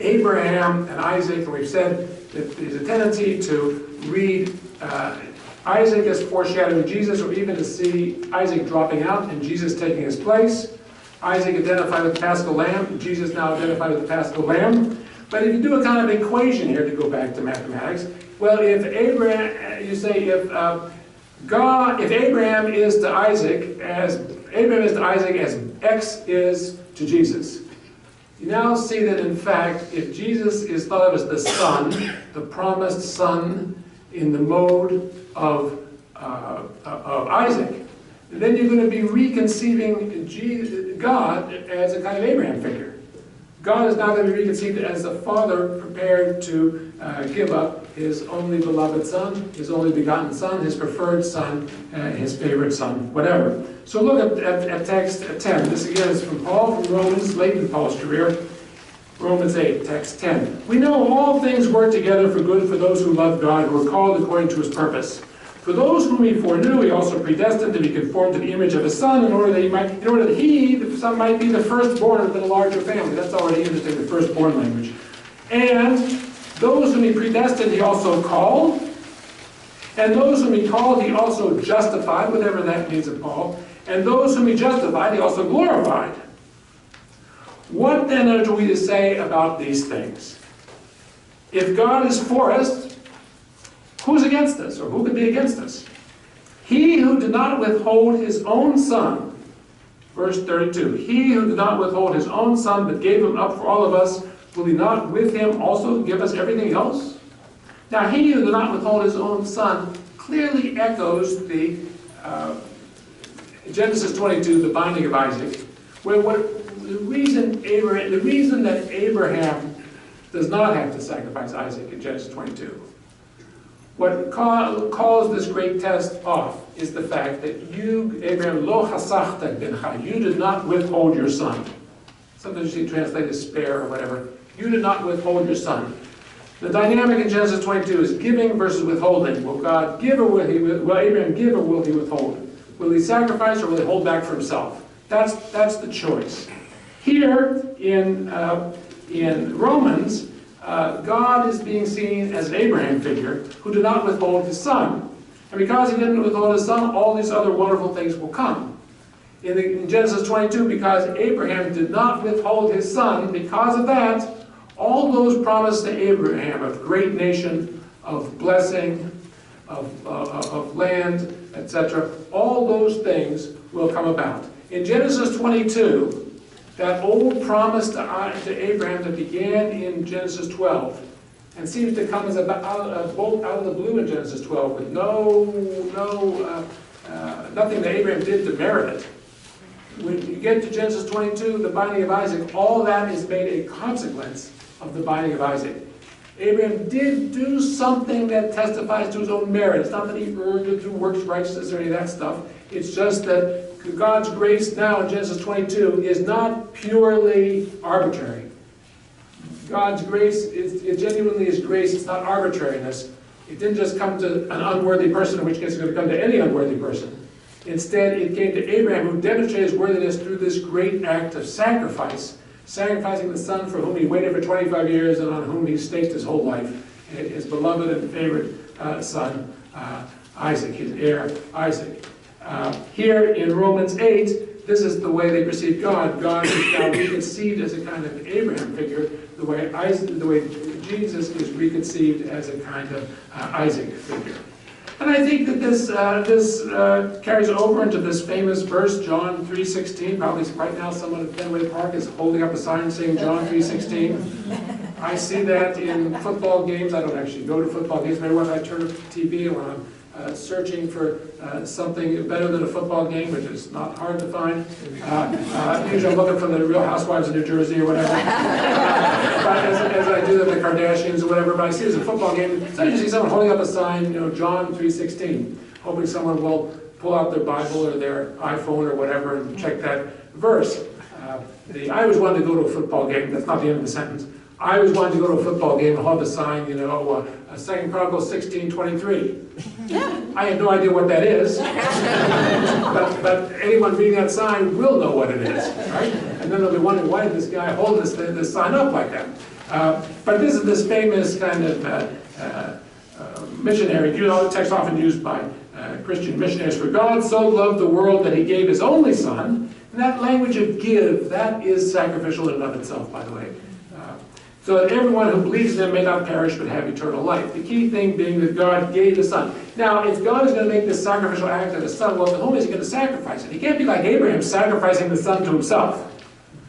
Abraham and Isaac, and we've said that there's a tendency to read Isaac as foreshadowing Jesus, or even to see Isaac dropping out and Jesus taking his place. Isaac identified with the paschal lamb, Jesus now identified with the paschal lamb. But if you do a kind of equation here, to go back to mathematics, well, if Abraham, you say if Abraham is to Isaac as X is to Jesus, you now see that in fact, if Jesus is thought of as the son, the promised son in the mode of Isaac, then you're going to be reconceiving God as a kind of Abraham figure. God is now going to be reconceived as a father prepared to give up his only beloved son, his only begotten son, his preferred son, his favorite son, whatever. So look at text 10. This again is from Paul, from Romans, late in Paul's career. Romans 8, text 10. We know all things work together for good for those who love God, who are called according to his purpose. For those whom he foreknew, he also predestined to be conformed to the image of his son, in order that the son, might be the firstborn within a larger family. That's already interesting, the firstborn language. And those whom he predestined, he also called. And those whom he called, he also justified, whatever that means of Paul. And those whom he justified, he also glorified. What then are we to say about these things? If God is for us, who's against us, or who could be against us? He who did not withhold his own son, verse 32, he who did not withhold his own son, but gave him up for all of us, will he not with him also give us everything else? Now, he who did not withhold his own son clearly echoes the Genesis 22, the binding of Isaac, where the reason that Abraham does not have to sacrifice Isaac in Genesis 22, what calls this great test off is the fact that you, Abraham, lo chasachta bencha, you did not withhold your son. Sometimes you see translated spare or whatever. You did not withhold your son. The dynamic in Genesis 22 is giving versus withholding. Will God give, or will Abraham give, or will he withhold? Will he sacrifice, or will he hold back for himself? That's the choice. Here in Romans, God is being seen as an Abraham figure who did not withhold his son. And because he didn't withhold his son, all these other wonderful things will come. In Genesis 22, because Abraham did not withhold his son, because of that, all those promised to Abraham of great nation, of blessing, of land, etc., all those things will come about. In Genesis 22, that old promise to Abraham that began in Genesis 12 and seems to come as a bolt out of the blue in Genesis 12 with nothing that Abraham did to merit it. When you get to Genesis 22, the binding of Isaac, all that is made a consequence of the binding of Isaac. Abraham did do something that testifies to his own merit. It's not that he earned it through works righteousness or any of that stuff. It's just that God's grace now in Genesis 22 is not purely arbitrary. God's grace, it genuinely is grace. It's not arbitrariness. It didn't just come to an unworthy person, in which case it's going to come to any unworthy person. Instead, it came to Abraham, who demonstrated his worthiness through this great act of sacrifice, sacrificing the son for whom he waited for 25 years and on whom he staked his whole life, his beloved and favorite son, Isaac, his heir, Isaac. Here in Romans 8, this is the way they perceive God. God is now reconceived as a kind of Abraham figure, the way Jesus is reconceived as a kind of Isaac figure. And I think that this carries over into this famous verse, John 3:16. Probably right now someone at Fenway Park is holding up a sign saying John 3:16. I see that in football games. I don't actually go to football games, but when I turn up the TV when I'm searching for something better than a football game, which is not hard to find. Usually I'm looking for the Real Housewives of New Jersey or whatever. But as I do the Kardashians or whatever, but I see it as a football game. So I see someone holding up a sign, John 3:16, hoping someone will pull out their Bible or their iPhone or whatever and check that verse. I always wanted to go to a football game. That's not the end of the sentence. I always wanted to go to a football game and hold the sign, 2 Chronicles 16:23. Yeah. I have no idea what that is, but anyone reading that sign will know what it is, right? And then they'll be wondering, why did this guy hold this sign up like that? But this is this famous kind of missionary, text often used by Christian missionaries. For God so loved the world that he gave his only son. And that language of give, that is sacrificial in and of itself, by the way. So that everyone who believes in him may not perish but have eternal life. The key thing being that God gave the Son. Now, if God is going to make this sacrificial act of the Son, well, to whom is he going to sacrifice it? He can't be like Abraham sacrificing the Son to himself.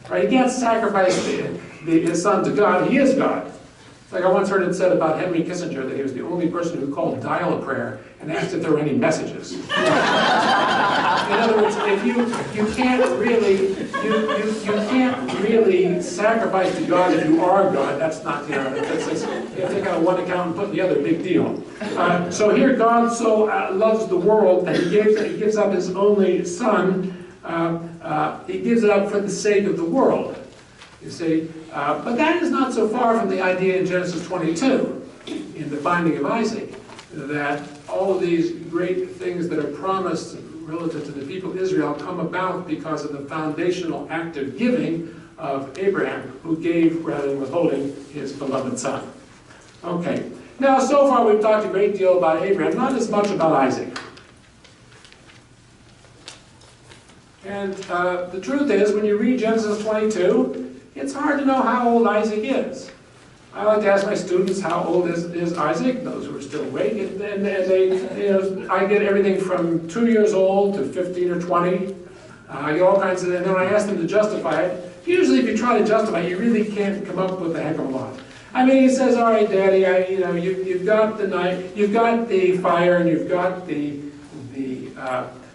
Right? He can't sacrifice his Son to God. He is God. It's like I once heard it said about Henry Kissinger that he was the only person who called dial-a-prayer and asked if there were any messages. In other words, if you can't really sacrifice to God if you are God. That's not you have to take out one account and put in the other. Big deal. So here, God so loves the world that he gives up his only Son. He gives it up for the sake of the world. You see, but that is not so far from the idea in Genesis 22, in the binding of Isaac, that all of these great things that are promised relative to the people of Israel come about because of the foundational act of giving of Abraham, who gave rather than withholding his beloved son. Okay, now so far we've talked a great deal about Abraham, not as much about Isaac. And the truth is, when you read Genesis 22, it's hard to know how old Isaac is. I like to ask my students, how old is Isaac? Those who are still awake. And they, I get everything from 2 years old to 15 or 20. I get all kinds of, and then I ask them to justify it. Usually if you try to justify it, you really can't come up with a heck of a lot. I mean, he says, all right, Daddy, you've got the knife, you've got the fire, and you've got the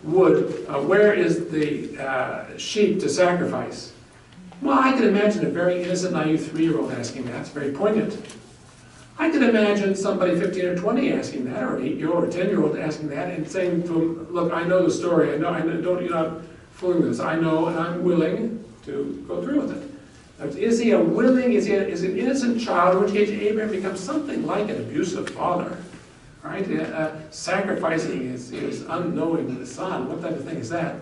wood. Where is the sheep to sacrifice? Well, I can imagine a very innocent, naive 3-year-old asking that. It's very poignant. I can imagine somebody 15 or 20 asking that, or an 8-year-old or 10-year-old asking that, and saying to him, look, I know the story. I know, you're not fooling this. I know, and I'm willing to go through with it. Is he an innocent child, in which case Abraham becomes something like an abusive father, right? Sacrificing his unknowing son. What type of thing is that?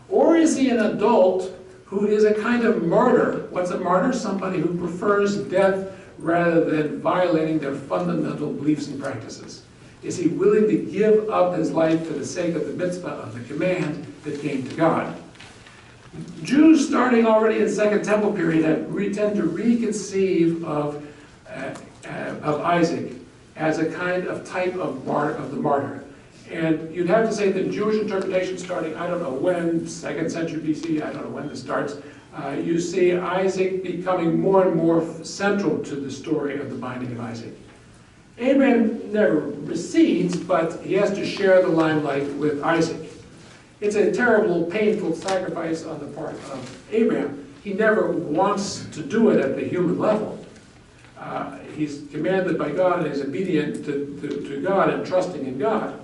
Or is he an adult who is a kind of martyr? What's a martyr? Somebody who prefers death rather than violating their fundamental beliefs and practices. Is he willing to give up his life for the sake of the mitzvah, of the command that came to God? Jews, starting already in Second Temple period, tend to reconceive of Isaac as a kind of type of the martyr. And you'd have to say that Jewish interpretation starting, I don't know when, 2nd century BC, I don't know when this starts, you see Isaac becoming more and more central to the story of the binding of Isaac. Abraham never recedes, but he has to share the limelight with Isaac. It's a terrible, painful sacrifice on the part of Abraham. He never wants to do it at the human level. He's commanded by God and is obedient to God and trusting in God.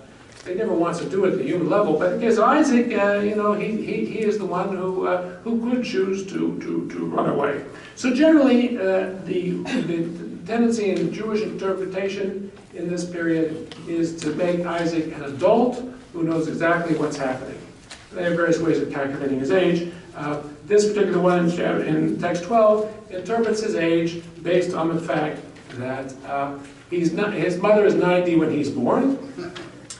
He never wants to do it at the human level. But in the case of Isaac, he is the one who could choose to run away. So generally, the tendency in Jewish interpretation in this period is to make Isaac an adult who knows exactly what's happening. They have various ways of calculating his age. This particular one in text 12 interprets his age based on the fact that his mother is 90 when he's born.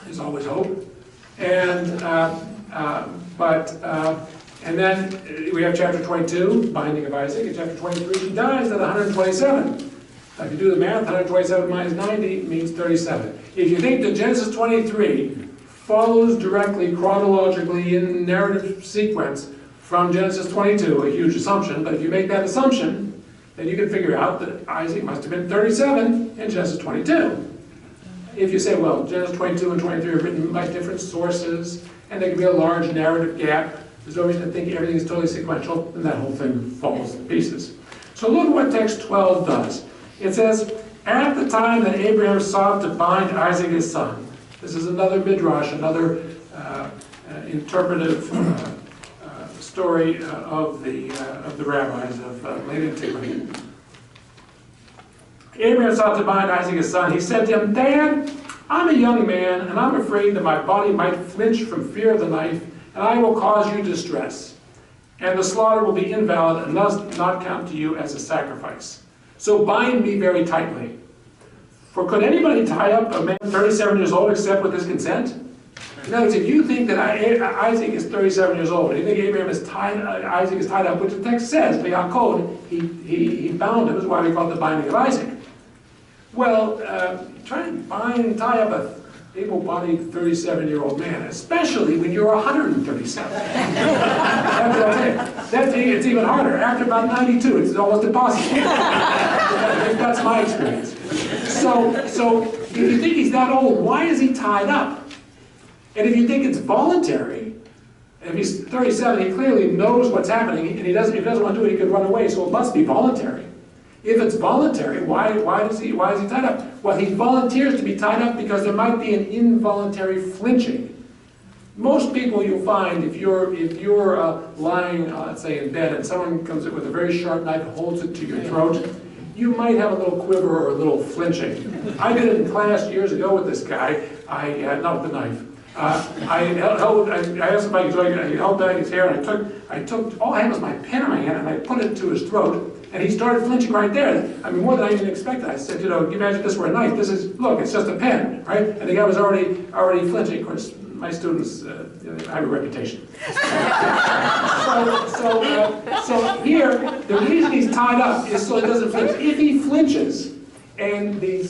There's always hope. And then we have chapter 22, binding of Isaac. In chapter 23, he dies at 127. If you do the math, 127 minus 90 means 37. If you think that Genesis 23 follows directly, chronologically, in narrative sequence from Genesis 22, a huge assumption, but if you make that assumption, then you can figure out that Isaac must have been 37 in Genesis 22. If you say, well, Genesis 22 and 23 are written by different sources, and there can be a large narrative gap, there's no reason to think everything is totally sequential, then that whole thing falls to pieces. So look at what text 12 does. It says, at the time that Abraham sought to bind Isaac his son. This is another midrash, another interpretive story of the rabbis of late antiquity. Abraham sought to bind Isaac his son. He said to him, Dad, I'm a young man, and I'm afraid that my body might flinch from fear of the knife, and I will cause you distress. And the slaughter will be invalid, and thus not count to you as a sacrifice. So bind me very tightly. For could anybody tie up a man 37 years old except with his consent? In other words, if you think that Isaac is 37 years old, and you think Abraham is Isaac is tied up, which the text says, Yaakov, he bound him, is why we call it the binding of Isaac. Well, try and tie up a able-bodied 37-year-old man, especially when you're 137. It's even harder. After about 92, it's almost impossible. That's my experience. So if you think he's that old, why is he tied up? And if you think it's voluntary, if he's 37, he clearly knows what's happening, and if he doesn't want to do it, he could run away, so it must be voluntary. If it's voluntary, why is he tied up? Well, he volunteers to be tied up because there might be an involuntary flinching. Most people you'll find, if you're lying, let's say, in bed, and someone comes in with a very sharp knife and holds it to your throat, you might have a little quiver or a little flinching. I did it in class years ago with this guy. Not with the knife. I asked him if I could, he held back his hair, and I took, all I had was my pen in my hand, and I put it to his throat, and he started flinching right there. I mean, more than I even expected. I said, imagine this were a knife. Look, it's just a pen, right? And the guy was already flinching. Of course, my students have a reputation. So here, the reason he's tied up is so he doesn't flinch. If he flinches, and the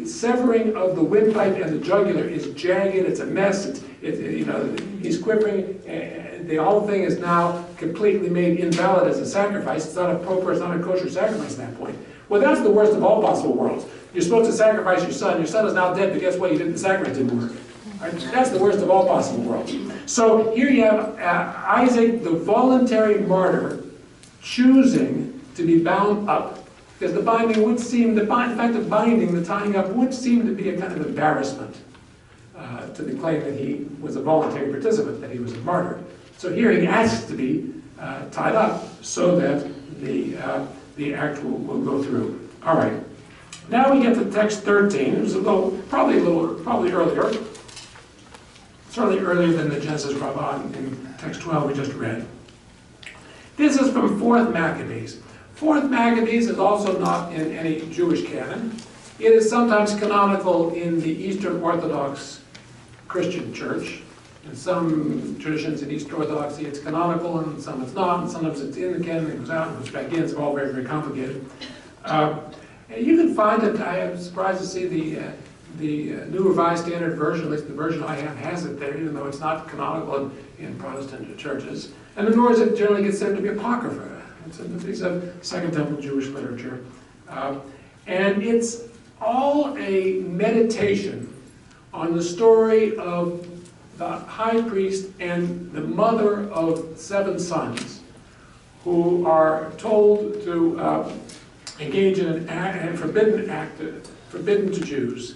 severing of the windpipe and the jugular is jagged, it's a mess, he's quivering, the whole thing is now completely made invalid as a sacrifice. It's not a proper, it's not a kosher sacrifice at that point. Well, that's the worst of all possible worlds. You're supposed to sacrifice your son is now dead, but guess what? The sacrifice didn't work. Right? That's the worst of all possible worlds. So here you have Isaac, the voluntary martyr, choosing to be bound up, because the binding would seem, the fact of binding, the tying up, would seem to be a kind of embarrassment to the claim that he was a voluntary participant, that he was a martyr. So here he asks to be tied up so that the act will go through. All right. Now we get to text 13. It was probably earlier. Certainly earlier than the Genesis Rabbah in text 12 we just read. This is from 4th Maccabees. 4th Maccabees is also not in any Jewish canon. It is sometimes canonical in the Eastern Orthodox Christian Church. In some traditions in Eastern Orthodoxy it's canonical, and some it's not, and sometimes it's in the canon, it goes out, and goes back in. It's all very, very complicated. And you can find it, I am surprised to see the New Revised Standard Version, at least the version I have, has it there, even though it's not canonical in Protestant churches. And nor is it generally considered to be apocrypha. It's a piece of Second Temple Jewish literature. And it's all a meditation on the story of the high priest and the mother of 7 sons who are told to engage in a forbidden act, forbidden to Jews,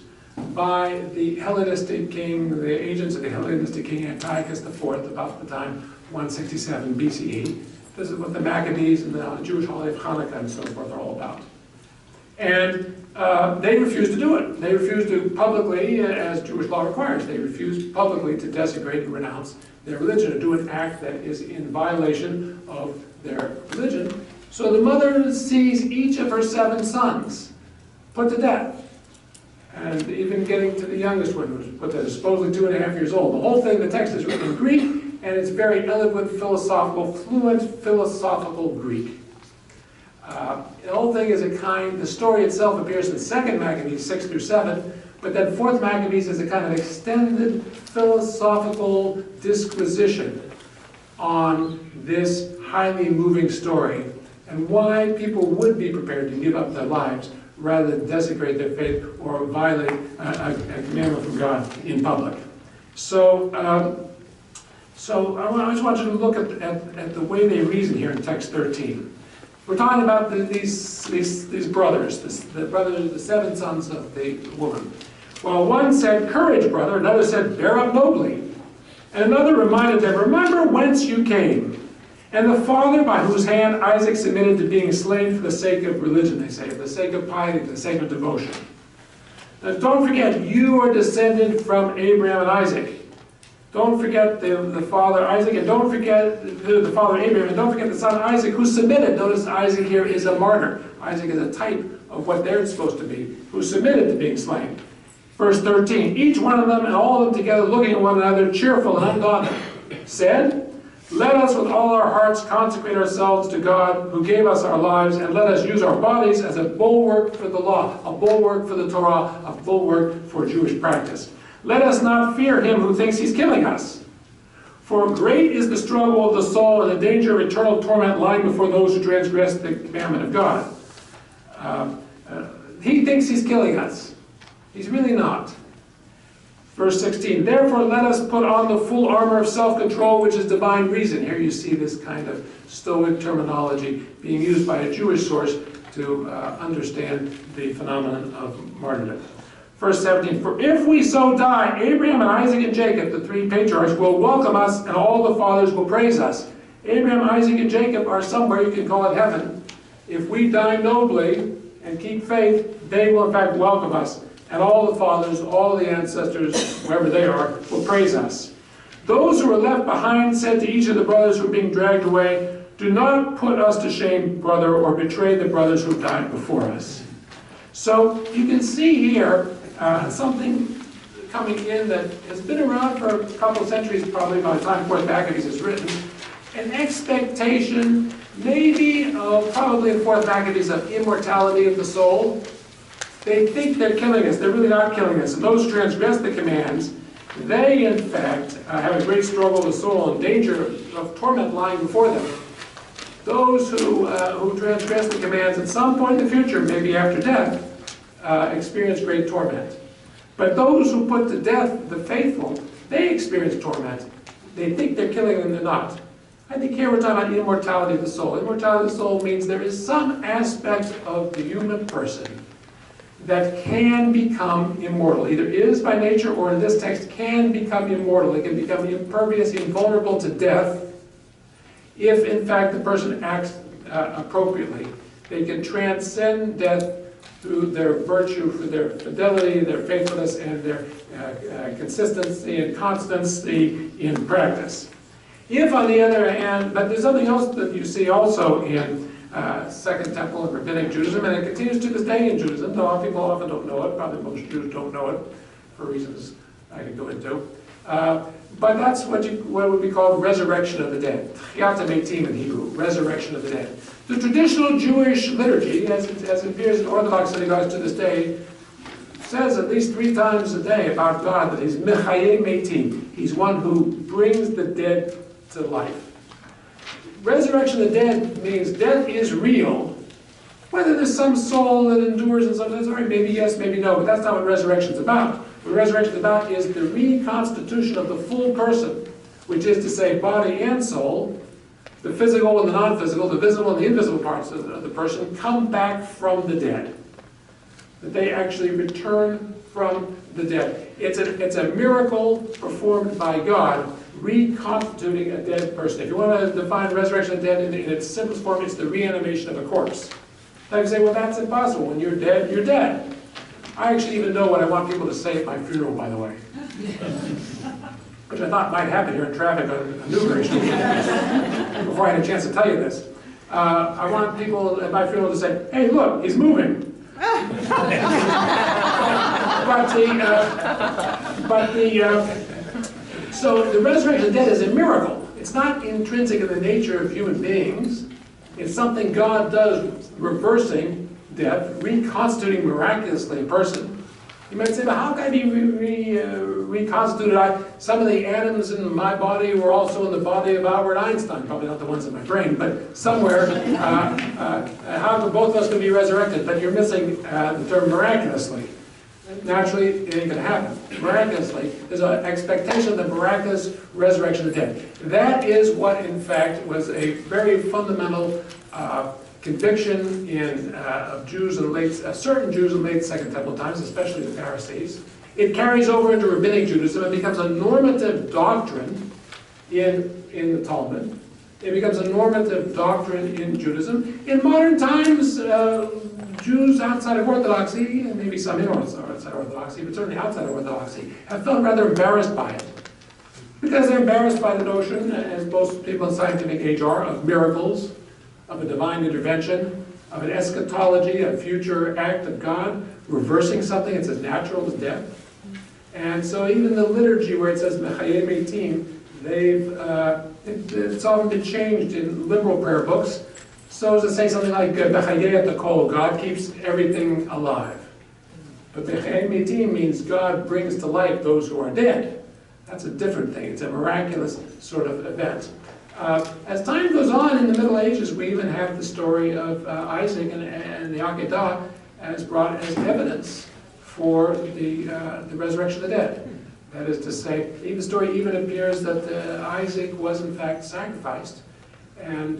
by the Hellenistic king, the agents of the Hellenistic king Antiochus IV, about the time 167 BCE. This is what the Maccabees and the Jewish holiday of Hanukkah and so forth are all about. And they refuse to do it. They refuse to publicly, as Jewish law requires, they refuse publicly to desecrate and renounce their religion, to do an act that is in violation of their religion. So the mother sees each of her 7 sons put to death. And even getting to the youngest one, who's put to supposedly 2.5 years old. The whole thing, the text is written in Greek, and it's very eloquent, philosophical, fluent philosophical Greek. The whole thing is the story itself appears in 2nd Maccabees 6 through 7, but then 4th Maccabees is a kind of extended philosophical disquisition on this highly moving story and why people would be prepared to give up their lives rather than desecrate their faith or violate a commandment from God in public. So I just want you to look at the way they reason here in text 13. We're talking about these brothers, the 7 sons of the woman. Well, one said, "Courage, brother," another said, "Bear up nobly." And another reminded them, "Remember whence you came, and the father by whose hand Isaac submitted to being slain for the sake of religion," they say, for the sake of piety, for the sake of devotion. Now don't forget, you are descended from Abraham and Isaac. Don't forget the father Isaac, and don't forget the father Abraham, and don't forget the son Isaac who submitted. Notice Isaac here is a martyr. Isaac is a type of what they're supposed to be, who submitted to being slain. Verse 13, each one of them and all of them together looking at one another, cheerful and undaunted, said, "Let us with all our hearts consecrate ourselves to God who gave us our lives, and let us use our bodies as a bulwark for the law, a bulwark for the Torah, a bulwark for Jewish practice. Let us not fear him who thinks he's killing us. For great is the struggle of the soul and the danger of eternal torment lying before those who transgress the commandment of God." He thinks he's killing us. He's really not. Verse 16, "Therefore let us put on the full armor of self-control, which is divine reason." Here you see this kind of Stoic terminology being used by a Jewish source to understand the phenomenon of martyrdom. Verse 17, "For if we so die, Abraham and Isaac and Jacob, the 3 patriarchs, will welcome us, and all the fathers will praise us." Abraham, Isaac, and Jacob are somewhere, you can call it heaven. If we die nobly and keep faith, they will in fact welcome us. And all the fathers, all the ancestors, wherever they are, will praise us. Those who were left behind said to each of the brothers who were being dragged away, "Do not put us to shame, brother, or betray the brothers who died before us." So you can see here something coming in that has been around for a couple of centuries, probably by the time 4th Maccabees is written. An expectation, maybe, probably in 4th Maccabees, of immortality of the soul. They think they're killing us. They're really not killing us. And those who transgress the commands, they, in fact, have a great struggle of the soul and danger of torment lying before them. Those who transgress the commands at some point in the future, maybe after death, experience great torment. But those who put to death the faithful, they experience torment. They think they're killing them, they're not. I think here we're talking about immortality of the soul. Immortality of the soul means there is some aspect of the human person that can become immortal. Either is by nature, or in this text, can become immortal. It can become impervious, invulnerable to death, if in fact the person acts appropriately. They can transcend death through their virtue, through their fidelity, their faithfulness, and their consistency and constancy in practice. If, on the other hand, but there's something else that you see also in Second Temple and Rabbinic Judaism, and it continues to this day in Judaism, though people often don't know it. Probably most Jews don't know it, for reasons I can go into. But that's what would be called resurrection of the dead. Tchiyat HaMetim in Hebrew, resurrection of the dead. The traditional Jewish liturgy, as it appears in Orthodox synagogues to this day, says at least 3 times a day about God that He's Mechayeh Metim. He's one who brings the dead to life. Resurrection of the dead means death is real. Whether there's some soul that endures and something, sorry, maybe yes, maybe no, but that's not what resurrection is about. What resurrection is about is the reconstitution of the full person, which is to say body and soul, the physical and the non-physical, the visible and the invisible parts of the person come back from the dead. That they actually return from the dead. It's a miracle performed by God, reconstituting a dead person. If you want to define resurrection of the dead in its simplest form, it's the reanimation of a corpse. Now you say, well, that's impossible. When you're dead, you're dead. I actually even know what I want people to say at my funeral, by the way. Which I thought might happen here in traffic on Newbury Street before I had a chance to tell you this. I want people at my funeral to say, hey, look, he's moving. So the resurrection of the dead is a miracle. It's not intrinsic in the nature of human beings. It's something God does, reversing death, reconstituting miraculously a person. You might say, but how can I be reconstituted? Some of the atoms in my body were also in the body of Albert Einstein, probably not the ones in my brain, but somewhere. How can both of us can be resurrected? But you're missing the term miraculously. Naturally, it ain't going to happen. Miraculously, there's an expectation of the miraculous resurrection of the dead. That is what, in fact, was a very fundamental conviction of Jews in certain Jews in late Second Temple times, especially the Pharisees. It carries over into rabbinic Judaism. It becomes a normative doctrine in the Talmud. It becomes a normative doctrine in Judaism. In modern times, Jews outside of Orthodoxy, and maybe some in outside Orthodoxy, but certainly outside of Orthodoxy, have felt rather embarrassed by it. Because they're embarrassed by the notion, as most people in scientific age are, of miracles, of a divine intervention, of an eschatology, a future act of God, reversing something that's as natural as death. And so even the liturgy where it says Mechayei Metim, it's often been changed in liberal prayer books, so as to say something like Mechayei Hakol, God keeps everything alive. But Mechayei Metim means God brings to life those who are dead. That's a different thing. It's a miraculous sort of event. As time goes on in the Middle Ages, we even have the story of Isaac and the Akedah as brought as evidence for the resurrection of the dead. That is to say, the story even appears that Isaac was in fact sacrificed, and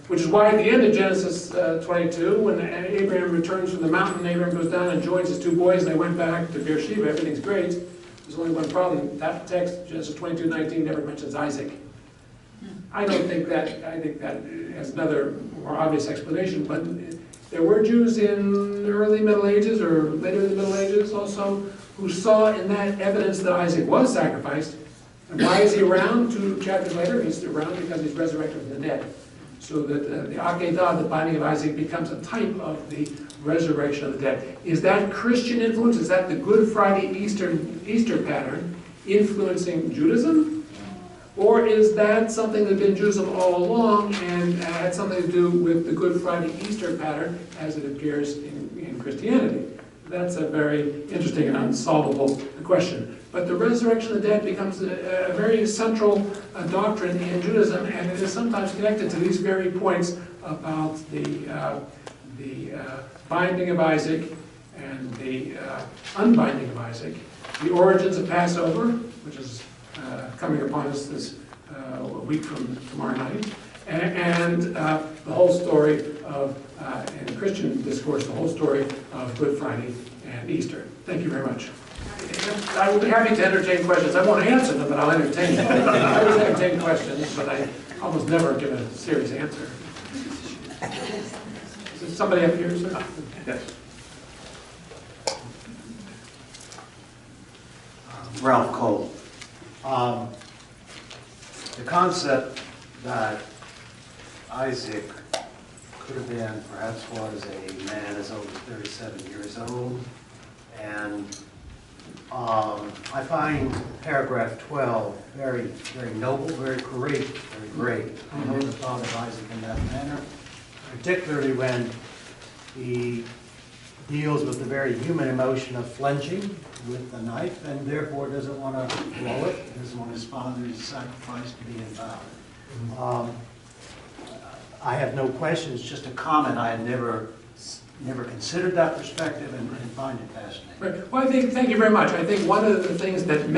which is why at the end of Genesis 22, when Abraham returns from the mountain, Abraham goes down and joins his two boys, and they went back to Beersheba. Everything's great. There's only one problem. That text, Genesis 22:19, never mentions Isaac. I think that has another more obvious explanation, but there were Jews in the early Middle Ages or later in the Middle Ages also who saw in that evidence that Isaac was sacrificed. And why is he around? 2 chapters later, he's around because he's resurrected from the dead. So that the Akedah, the binding of Isaac, becomes a type of the resurrection of the dead. Is that Christian influence? Is that the Good Friday Easter pattern influencing Judaism? Or is that something that had been Judaism all along and had something to do with the Good Friday Easter pattern as it appears in Christianity? That's a very interesting and unsolvable question. But the resurrection of the dead becomes a very central doctrine in Judaism, and it is sometimes connected to these very points about the binding of Isaac and the unbinding of Isaac, the origins of Passover, which is coming upon us this a week from tomorrow night, and the whole story of, in Christian discourse, the whole story of Good Friday and Easter. Thank you very much. I will be happy to entertain questions. I won't answer them, but I'll entertain them. I always entertain questions, but I almost never give a serious answer. Is there somebody up here, sir? Yes. Ralph Cole. The concept that Isaac could have been, perhaps was, a man as old as 37 years old, and I find paragraph 12 very, very noble, very courageous, very brave. I know the thought of Isaac in that manner, particularly when he deals with the very human emotion of flinching with the knife, and therefore doesn't want to blow it, doesn't want his father's sacrifice to be invalid. I have no question, it's just a comment. I had never considered that perspective and find it fascinating. Right. Well, thank you very much. I think one of the things that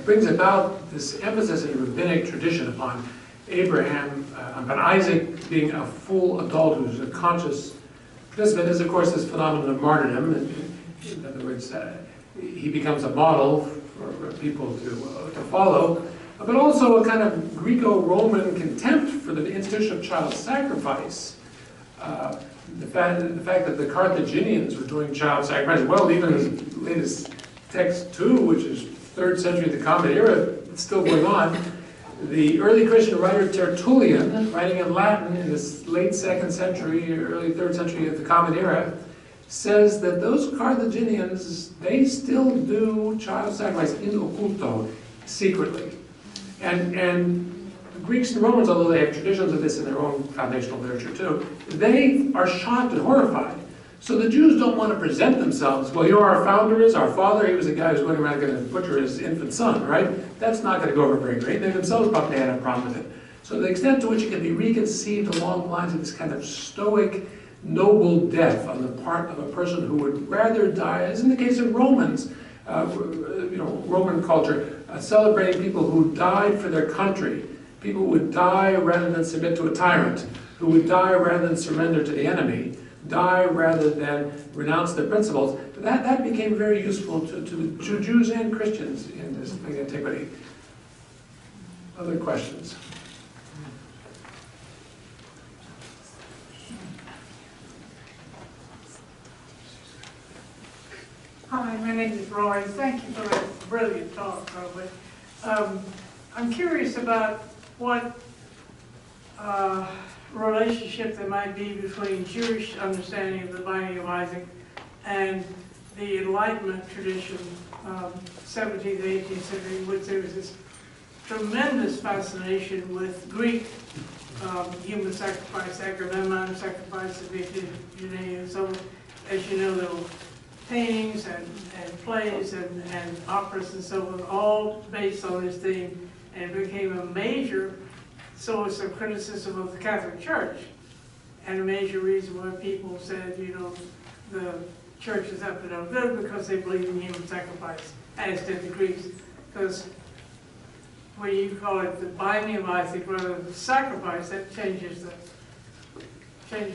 brings about this emphasis in rabbinic tradition upon Abraham, upon Isaac being a full adult who's a conscious participant is, of course, this phenomenon of martyrdom. In other words, he becomes a model for people to follow, but also a kind of Greco-Roman contempt for the institution of child sacrifice. The fact that the Carthaginians were doing child sacrifice, well, even as late as text 2, which is 3rd century of the Common Era, it's still going on. The early Christian writer Tertullian, writing in Latin in the late 2nd century, early 3rd century of the Common Era, says that those Carthaginians, they still do child sacrifice in occulto, secretly. And Greeks and Romans, although they have traditions of this in their own foundational literature too, they are shocked and horrified. So the Jews don't want to present themselves, well, you know, our founder is, our father, he was a guy who's going around going to butcher his infant son, right? That's not going to go over very great. They themselves probably had a problem with it. So the extent to which it can be reconceived along the lines of this kind of stoic, noble death on the part of a person who would rather die, as in the case of Romans, you know, Roman culture, celebrating people who died for their country, people who would die rather than submit to a tyrant, who would die rather than surrender to the enemy, die rather than renounce their principles. That became very useful to Jews and Christians in this antiquity. Other questions? Hi, my name is Roy. Thank you for that brilliant talk, probably. I'm curious about what relationship there might be between Jewish understanding of the binding of Isaac and the Enlightenment tradition, 17th, 18th century, in which there was this tremendous fascination with Greek human sacrifice, Agamemnon sacrifice that they did in Judaism. So, as you know, there were paintings and plays and operas and so on, all based on this theme, and it became a major source of criticism of the Catholic Church, and a major reason why people said, you know, the church is up to no good because they believe in human sacrifice, as did the Greeks. Because when you call it the binding of Isaac rather than the sacrifice, that changes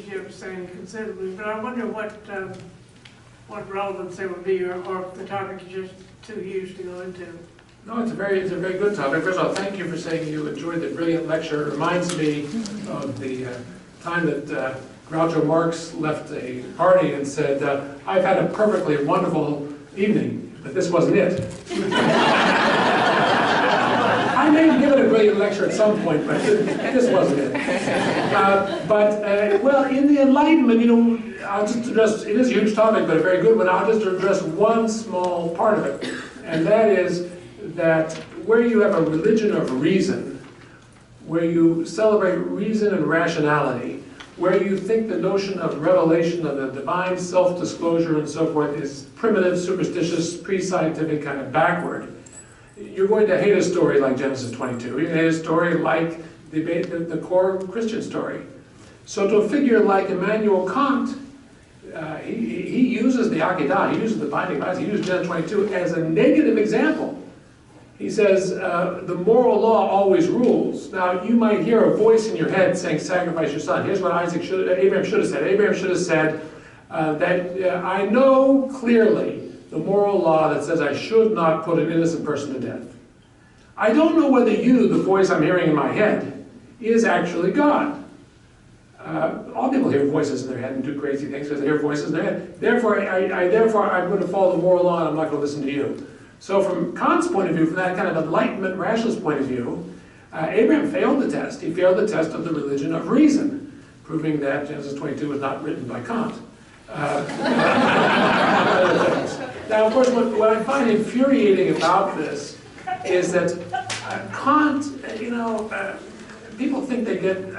your understanding considerably. But I wonder what relevance there would be, or if the topic is just too huge to go into. No, it's a very good topic. First of all, thank you for saying you enjoyed the brilliant lecture. It reminds me of the time that Groucho Marx left a party and said, I've had a perfectly wonderful evening, but this wasn't it. I may have given a brilliant lecture at some point, but this wasn't it. Well, in the Enlightenment, you know, I'll just address, it is a huge topic, but a very good one. I'll just address one small part of it, and that is that where you have a religion of reason, where you celebrate reason and rationality, where you think the notion of revelation, of the divine self-disclosure and so forth is primitive, superstitious, pre-scientific, kind of backward, you're going to hate a story like Genesis 22. You're going to hate a story like the core Christian story. So to a figure like Immanuel Kant, he uses the Akedah, he uses the binding of Isaac, he uses Genesis 22 as a negative example. He says, the moral law always rules. Now, you might hear a voice in your head saying, sacrifice your son. Here's what Abraham should have said. Abraham should have said that I know clearly the moral law that says I should not put an innocent person to death. I don't know whether you, the voice I'm hearing in my head, is actually God. All people hear voices in their head and do crazy things because they hear voices in their head. Therefore, I'm going to follow the moral law and I'm not going to listen to you. So from Kant's point of view, from that kind of Enlightenment rationalist point of view, Abraham failed the test. He failed the test of the religion of reason, proving that Genesis 22 was not written by Kant. Now, of course, what I find infuriating about this is that Kant, you know, people think they get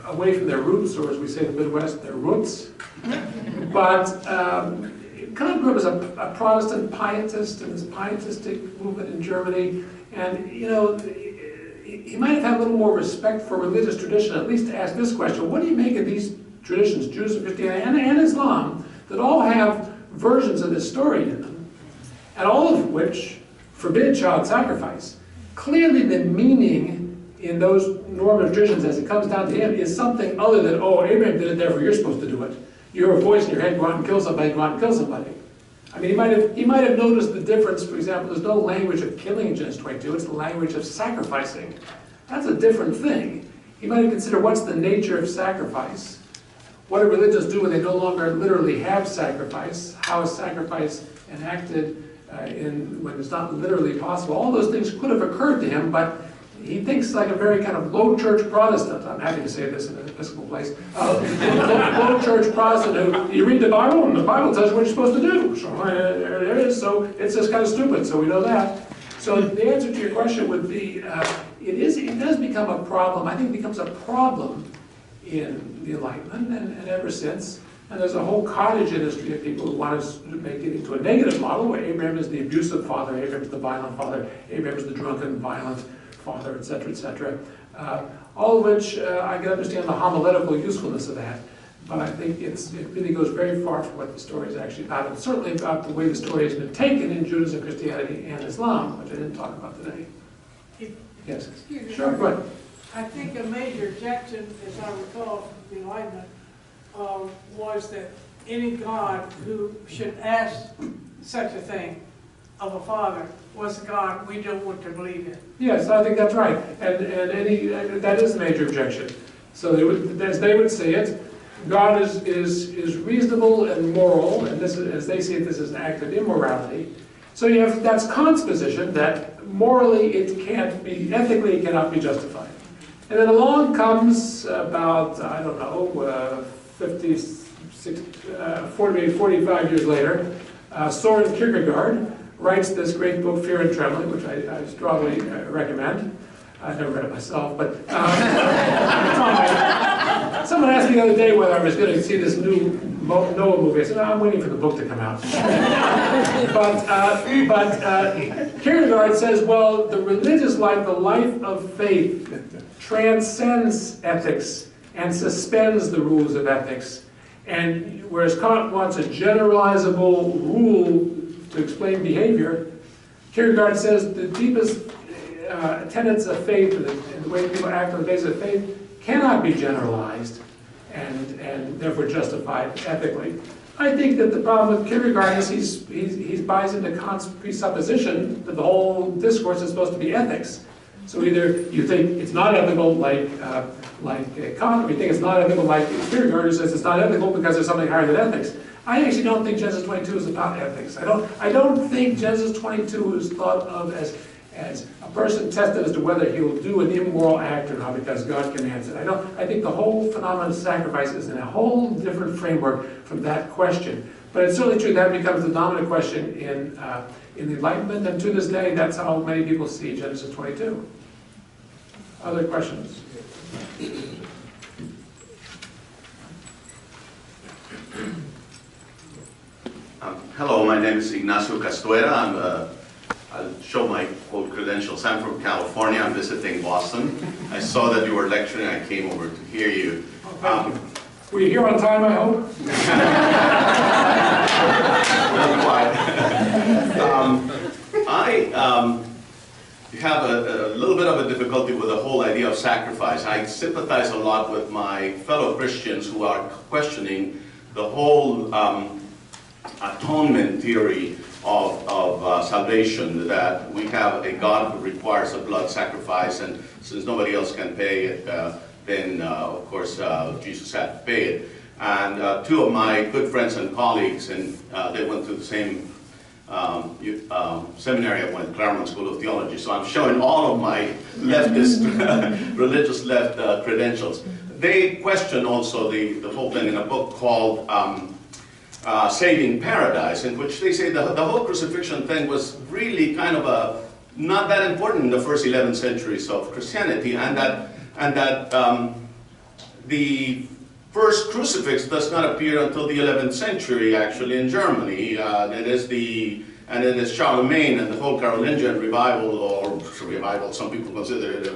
away from their roots, or as we say in the Midwest, their roots. But Kant grew up as a Protestant pietist in this pietistic movement in Germany, and you know, he might have had a little more respect for religious tradition, at least to ask this question: what do you make of these traditions, Judaism, Christianity, and Islam, that all have versions of this story in them, and all of which forbid child sacrifice? Clearly, the meaning in those normative traditions, as it comes down to him, is something other than, oh, Abraham did it, therefore you're supposed to do it. You hear a voice in your head, go out and kill somebody, go out and kill somebody. I mean, he might have noticed the difference. For example, there's no language of killing in Genesis 22, it's the language of sacrificing. That's a different thing. He might have considered what's the nature of sacrifice. What do religions do when they no longer literally have sacrifice? How is sacrifice enacted when it's not literally possible? All those things could have occurred to him, but he thinks like a very kind of low church Protestant. I'm happy to say this in an Episcopal place. Low church Protestant who, you read the Bible, and the Bible tells you what you're supposed to do. So there it is. So it's just kind of stupid, so we know that. So the answer to your question would be, it does become a problem. I think it becomes a problem in the Enlightenment and ever since. And there's a whole cottage industry of people who want to make it into a negative model where Abraham is the abusive father, Abraham is the violent father, Abraham is the drunken, violent father, etc., etc. All of which I can understand the homiletical usefulness of that. But I think it really goes very far from what the story is actually about, and certainly about the way the story has been taken in Judaism, Christianity, and Islam, which I didn't talk about today. Yes? Excuse me. Sure, go ahead. I think a major objection, as I recall from the Enlightenment, was that any God who should ask such a thing of a father was a God we don't want to believe in. Yes, I think that's right, and that is the major objection. So as they would say it, God is reasonable and moral, and this is, as they see it, this is an act of immorality. So that's Kant's position that morally it can't be, ethically it cannot be justified. And then along comes about, I don't know, 45 years later, Soren Kierkegaard writes this great book, Fear and Trembling, which I strongly recommend. I've never read it myself, but someone asked me the other day whether I was going to see this new Noah movie. I said, no, I'm waiting for the book to come out. but Kierkegaard says, well, the religious life, the life of faith, transcends ethics and suspends the rules of ethics. And whereas Kant wants a generalizable rule to explain behavior, Kierkegaard says the deepest tenets of faith and the way people act on the basis of faith cannot be generalized and therefore justified ethically. I think that the problem with Kierkegaard is he buys into Kant's presupposition that the whole discourse is supposed to be ethics. So either you think it's not ethical like Kant, or you think it's not ethical like Kierkegaard, who says it's not ethical because there's something higher than ethics. I actually don't think Genesis 22 is about ethics. I don't think Genesis 22 is thought of as a person tested as to whether he will do an immoral act or not because God commands it. I think the whole phenomenon of sacrifice is in a whole different framework from that question. But it's certainly true that becomes the dominant question in the Enlightenment, and to this day, that's how many people see Genesis 22. Other questions? Hello, my name is Ignacio Castuera. I'll show my quote credentials. I'm from California. I'm visiting Boston. I saw that you were lecturing. I came over to hear you. Were you here on time, I hope? Not quite. I have a little bit of a difficulty with the whole idea of sacrifice. I sympathize a lot with my fellow Christians who are questioning the whole atonement theory of salvation, that we have a God who requires a blood sacrifice, and since nobody else can pay it, then of course Jesus had to pay it. And two of my good friends and colleagues, and they went to the same seminary I went, Claremont School of Theology, so I'm showing all of my leftist, religious left credentials. They question also the whole thing in a book called Saving Paradise, in which they say the whole crucifixion thing was really kind of not that important in the first 11 centuries of Christianity, and that the first crucifix does not appear until the 11th century, actually, in Germany. And it is Charlemagne and the whole Carolingian revival, or revival, some people consider it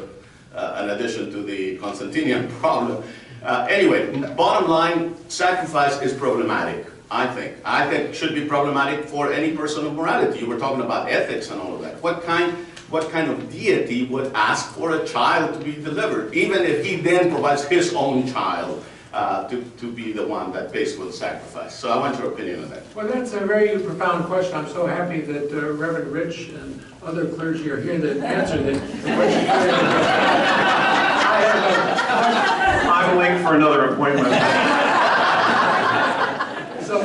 an addition to the Constantinian problem. Anyway, bottom line, sacrifice is problematic, I think. I think it should be problematic for any person of morality. You were talking about ethics and all of that. What kind of deity would ask for a child to be delivered, even if he then provides his own child to be the one that pays for the sacrifice? So I want your opinion on that. Well, that's a very profound question. I'm so happy that Reverend Rich and other clergy are here to answer the question. I'm late for another appointment. So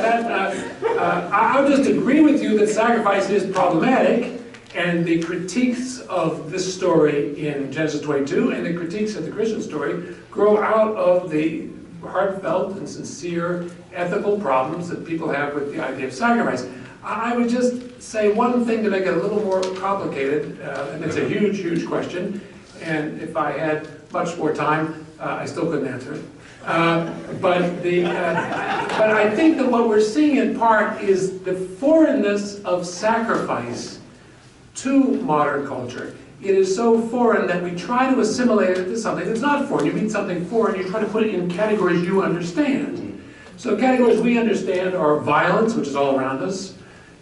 I'll just agree with you that sacrifice is problematic, and the critiques of this story in Genesis 22 and the critiques of the Christian story grow out of the heartfelt and sincere ethical problems that people have with the idea of sacrifice. I would just say one thing to make it a little more complicated, and it's a huge, huge question, and if I had much more time, I still couldn't answer it. But I think that what we're seeing in part is the foreignness of sacrifice to modern culture. It is so foreign that we try to assimilate it to something that's not foreign. You meet something foreign, you try to put it in categories you understand. So categories we understand are violence, which is all around us,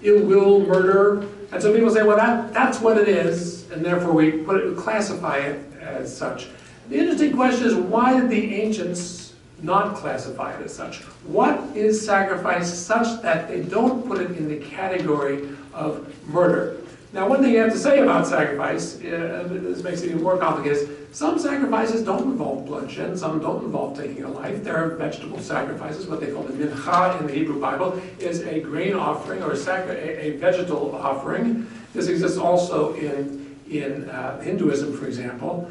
ill will, murder, and so people say, well, that's what it is, and therefore we classify it as such. The interesting question is, why did the ancients not classify it as such? What is sacrifice such that they don't put it in the category of murder? Now, one thing you have to say about sacrifice, this makes it even more complicated, is some sacrifices don't involve bloodshed, some don't involve taking a life. There are vegetable sacrifices. What they call the mincha in the Hebrew Bible is a grain offering or a vegetal offering. This exists also in Hinduism, for example.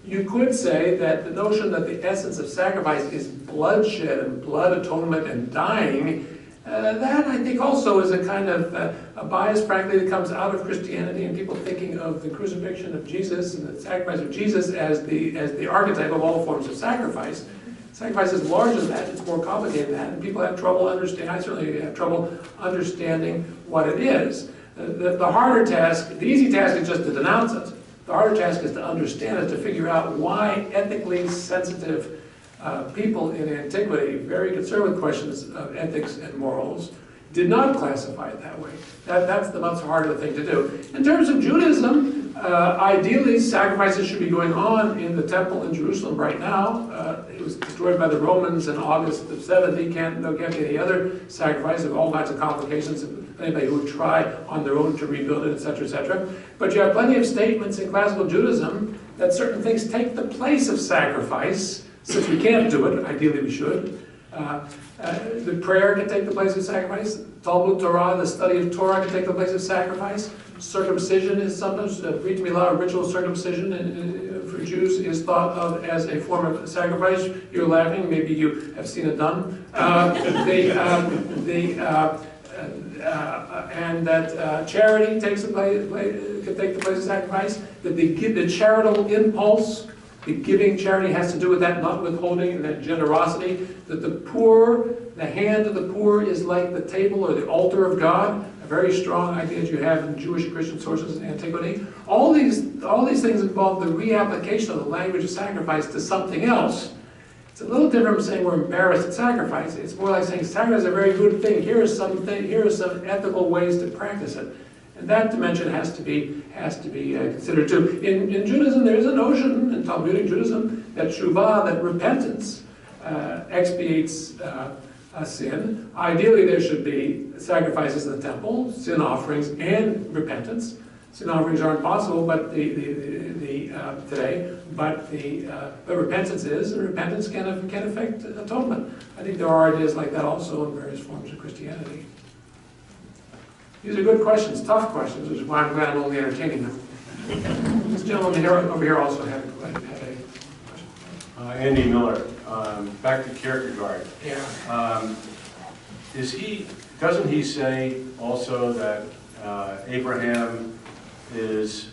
You could say that the notion that the essence of sacrifice is bloodshed and blood atonement and dying, that I think also is a kind of a bias, frankly, that comes out of Christianity and people thinking of the crucifixion of Jesus and the sacrifice of Jesus as the archetype of all forms of sacrifice. Sacrifice is larger than that, it's more complicated than that, and people have trouble understanding, I certainly have trouble understanding what it is. The harder task, the easy task is just to denounce it. The harder task is to understand it, to figure out why ethically sensitive people in antiquity, very concerned with questions of ethics and morals, did not classify it that way. That's the much harder thing to do. In terms of Judaism, ideally sacrifices should be going on in the temple in Jerusalem right now. It was destroyed by the Romans in August of 70. There can't be any other sacrifice of all kinds of complications. Anybody who would try on their own to rebuild it, etc., etc. But you have plenty of statements in classical Judaism that certain things take the place of sacrifice. Since we can't do it, ideally we should. The prayer can take the place of sacrifice. Talmud Torah, the study of Torah, can take the place of sacrifice. Circumcision is sometimes, Brit Milah, ritual circumcision for Jews is thought of as a form of sacrifice. You're laughing, maybe you have seen it done. And that charity takes can take the place of sacrifice. That the charitable impulse, the giving charity has to do with that not withholding and that generosity. That the poor, the hand of the poor is like the table or the altar of God. A very strong idea that you have in Jewish Christian sources in antiquity. All these things involve the reapplication of the language of sacrifice to something else. It's a little different from saying we're embarrassed at sacrifice. It's more like saying sacrifice is a very good thing. Here are some ethical ways to practice it. And that dimension has to be considered too. In Judaism, there is a notion, in Talmudic Judaism, that tshuva, that repentance, expiates a sin. Ideally, there should be sacrifices in the temple, sin offerings, and repentance. Sin offerings aren't possible, but today. But repentance is, and repentance can affect atonement. I think there are ideas like that also in various forms of Christianity. These are good questions, tough questions, which is why I'm glad I'm only entertaining them. This gentleman over here also had a question. Andy Miller, back to Kierkegaard. Yeah. Doesn't he say also that Abraham is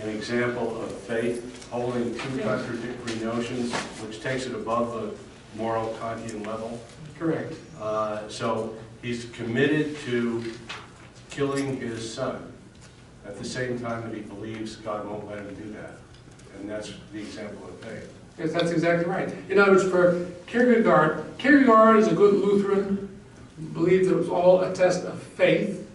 an example of faith, holding two contradictory notions, which takes it above the moral Kantian level? Correct. So he's committed to killing his son at the same time that he believes God won't let him do that. And that's the example of faith. Yes, that's exactly right. In other words, for Kierkegaard is a good Lutheran, believed it was all a test of faith.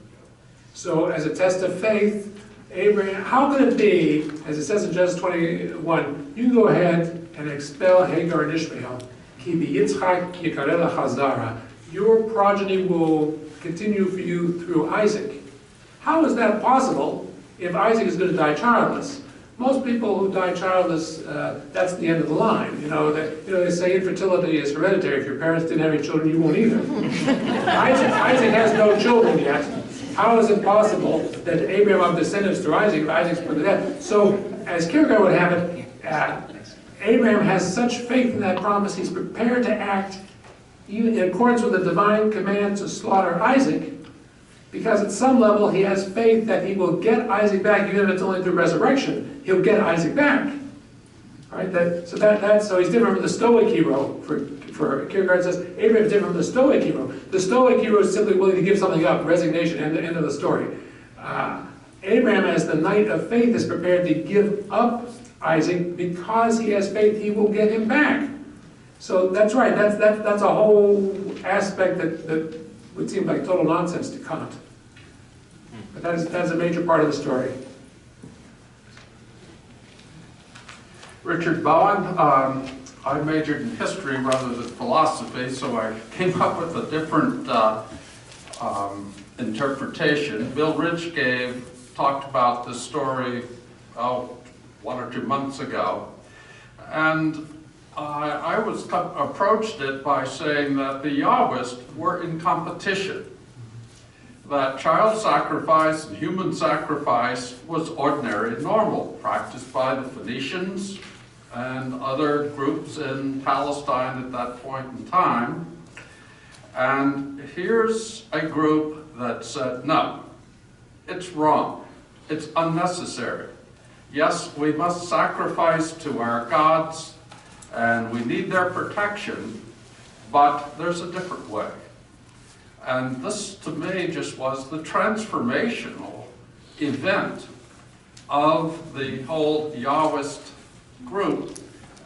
So as a test of faith, Abraham, how could it be, as it says in Genesis 21, you go ahead and expel Hagar and Ishmael. Ki b'Yitzchak yikareh chazara. Your progeny will continue for you through Isaac. How is that possible if Isaac is going to die childless? Most people who die childless, that's the end of the line. They say infertility is hereditary. If your parents didn't have any children, you won't either. Isaac has no children yet. How is it possible that Abraham of descendants through Isaac, if Isaac's put to death? So, as Kierkegaard would have it, Abraham has such faith in that promise, he's prepared to act even in accordance with the divine command to slaughter Isaac, because at some level he has faith that he will get Isaac back, even if it's only through resurrection. he'll get Isaac back. All right, so he's different from the Stoic hero. For Kierkegaard says, Abraham is different from the Stoic hero. The Stoic hero is simply willing to give something up, resignation, end of the story. Abraham, as the knight of faith, is prepared to give up Isaac because he has faith he will get him back. So that's right, that's a whole aspect that would seem like total nonsense to Kant. But that's a major part of the story. Richard Bowen. I majored in history rather than philosophy, so I came up with a different interpretation. Bill Rich talked about this story 1 or 2 months ago, and I approached it by saying that the Yahwists were in competition, that child sacrifice and human sacrifice was ordinary and normal, practiced by the Phoenicians and other groups in Palestine at that point in time. And here's a group that said, no, it's wrong, it's unnecessary. Yes, we must sacrifice to our gods, and we need their protection, but there's a different way. And this, to me, just was the transformational event of the whole Yahwist group,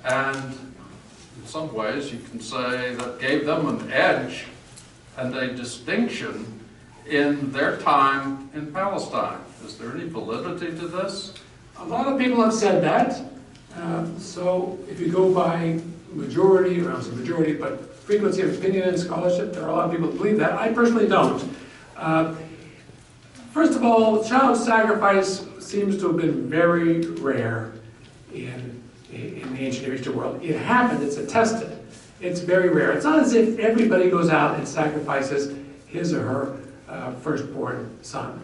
and in some ways you can say that gave them an edge and a distinction in their time in Palestine. Is there any validity to this? A lot of people have said that. So if you go by majority, or I don't say majority, but frequency of opinion in scholarship, there are a lot of people who believe that. I personally don't. First of all, child sacrifice seems to have been very rare in the ancient Near Eastern world. It happened, it's attested. It's very rare. It's not as if everybody goes out and sacrifices his or her firstborn son.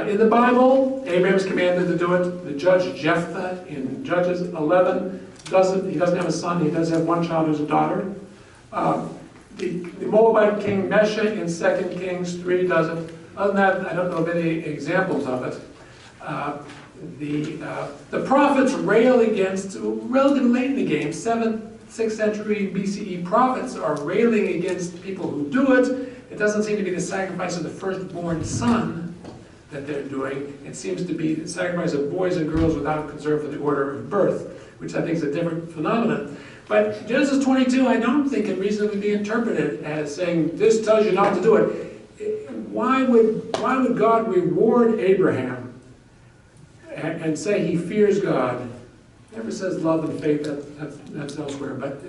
In the Bible, Abraham is commanded to do it. The judge Jephthah in Judges 11 he doesn't have a son, he does have one child who's a daughter. The Moabite king Mesha in 2 Kings 3 does it. Other than that, I don't know of any examples of it. The prophets rail against, relatively late in the game, 7th, 6th century BCE prophets are railing against people who do it. It doesn't seem to be the sacrifice of the firstborn son that they're doing. It seems to be the sacrifice of boys and girls without concern for the order of birth, which I think is a different phenomenon. But Genesis 22, I don't think can reasonably be interpreted as saying, this tells you not to do it. Why would God reward Abraham and say he fears God? Never says love and faith, that's elsewhere, but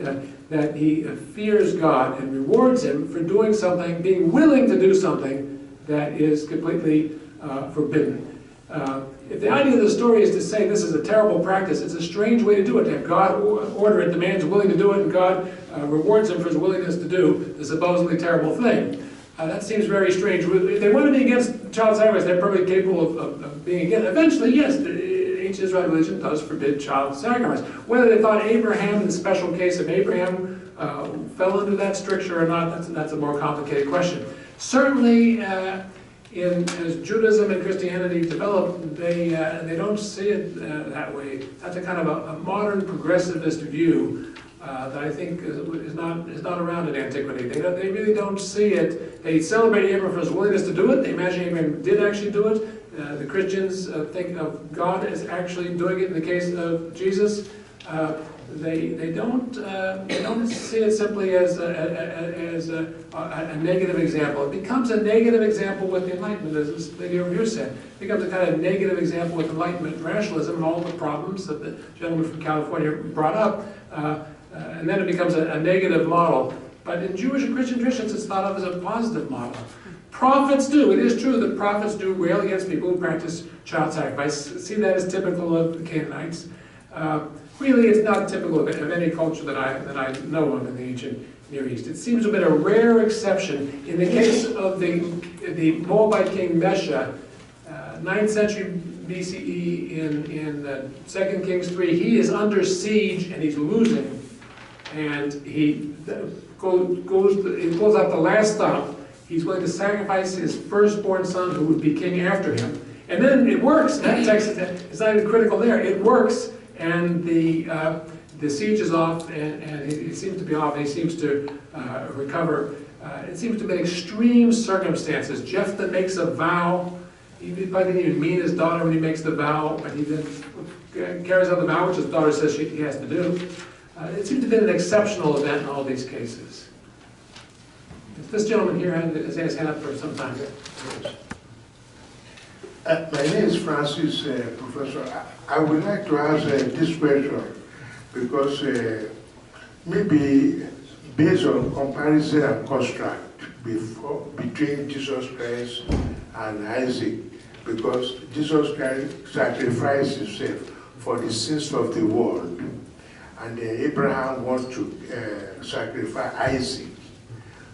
that he fears God and rewards him for doing something, being willing to do something that is completely forbidden. If the idea of the story is to say this is a terrible practice, it's a strange way to do it. To have God order it, the man's willing to do it, and God rewards him for his willingness to do the supposedly terrible thing. That seems very strange. If they want to be against child sacrifice, they're probably capable of being against. Eventually, yes, the ancient Israelite religion does forbid child sacrifice. Whether they thought Abraham, in the special case of Abraham, fell into that stricture or not, that's a more complicated question. Certainly, as Judaism and Christianity develop, they don't see it that way. That's a kind of a modern progressivist view that I think is not around in antiquity. They really don't see it. They celebrate Abraham for his willingness to do it. They imagine Abraham did actually do it. The Christians think of God as actually doing it in the case of Jesus. They don't see it simply as a negative example. It becomes a negative example with the Enlightenment, as this lady over here said. It becomes a kind of negative example with Enlightenment rationalism and all the problems that the gentleman from California brought up. And then it becomes a negative model. But in Jewish and Christian traditions, it's thought of as a positive model. Prophets do. It is true that prophets do rail against people who practice child sacrifice. See that as typical of the Canaanites. Really, it's not typical of any culture that I know of in the ancient Near East. It seems to have been a rare exception. In the case of the Moabite king Mesha, 9th century BCE in 2 Kings 3, he is under siege and he's losing. And he pulls out the last stop. He's willing to sacrifice his firstborn son who would be king after him. And then it works. That text is not even critical there. It works, and the siege is off, and he seems to be off. He seems to recover. It seems to be extreme circumstances. Jephthah makes a vow. He probably didn't even mean his daughter when he makes the vow, but he then carries out the vow, which his daughter says he has to do. It seems to have been an exceptional event in all these cases. This gentleman here has his hand up for some time. My name is Francis, Professor. I would like to ask this question because maybe based on comparison and contrast between Jesus Christ and Isaac, because Jesus Christ sacrificed himself for the sins of the world, and Abraham wants to sacrifice Isaac.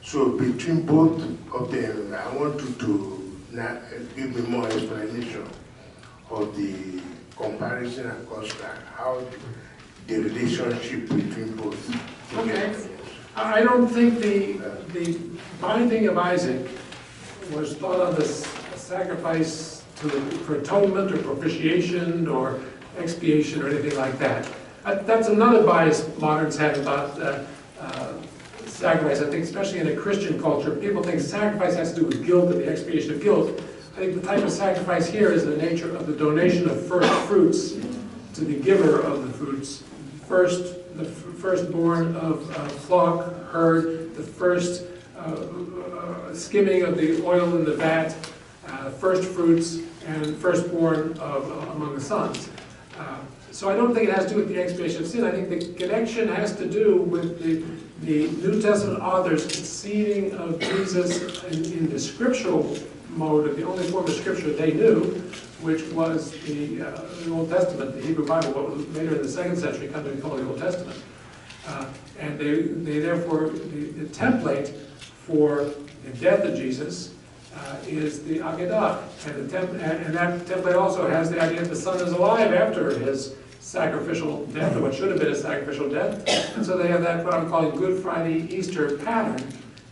So between both of them, I want you to give me more explanation of the comparison and contrast, how the relationship between both. Okay. I don't think the binding of Isaac was thought of as a sacrifice for atonement or propitiation or expiation or anything like that. That's another bias moderns have about sacrifice. I think especially in a Christian culture, people think sacrifice has to do with guilt and the expiation of guilt. I think the type of sacrifice here is the nature of the donation of first fruits to the giver of the fruits. The firstborn of flock, herd, the first skimming of the oil in the vat, first fruits, and firstborn among the sons. So I don't think it has to do with the expiation of sin. I think the connection has to do with the New Testament authors conceiving of Jesus in the scriptural mode, of the only form of scripture they knew, which was the Old Testament, the Hebrew Bible, what was later in the 2nd century come to be called the Old Testament. And they therefore, the template for the death of Jesus is the Akedah. And that template also has the idea that the Son is alive after his sacrificial death, or what should have been a sacrificial death. And so they have that, what I'm calling Good Friday Easter pattern,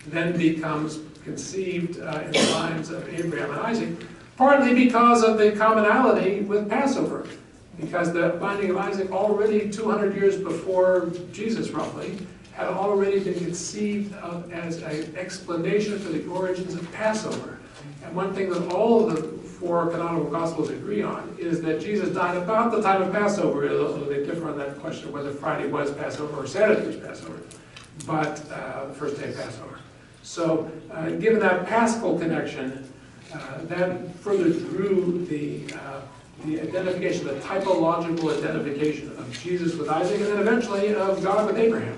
then becomes conceived in the minds of Abraham and Isaac, partly because of the commonality with Passover. Because the binding of Isaac already 200 years before Jesus, roughly, had already been conceived of as an explanation for the origins of Passover. And one thing that all of the 4 canonical Gospels agree on is that Jesus died about the time of Passover, although they differ on that question of whether Friday was Passover or Saturday was Passover, but the first day of Passover. So given that paschal connection, that further drew the identification, the typological identification of Jesus with Isaac, and then eventually of God with Abraham.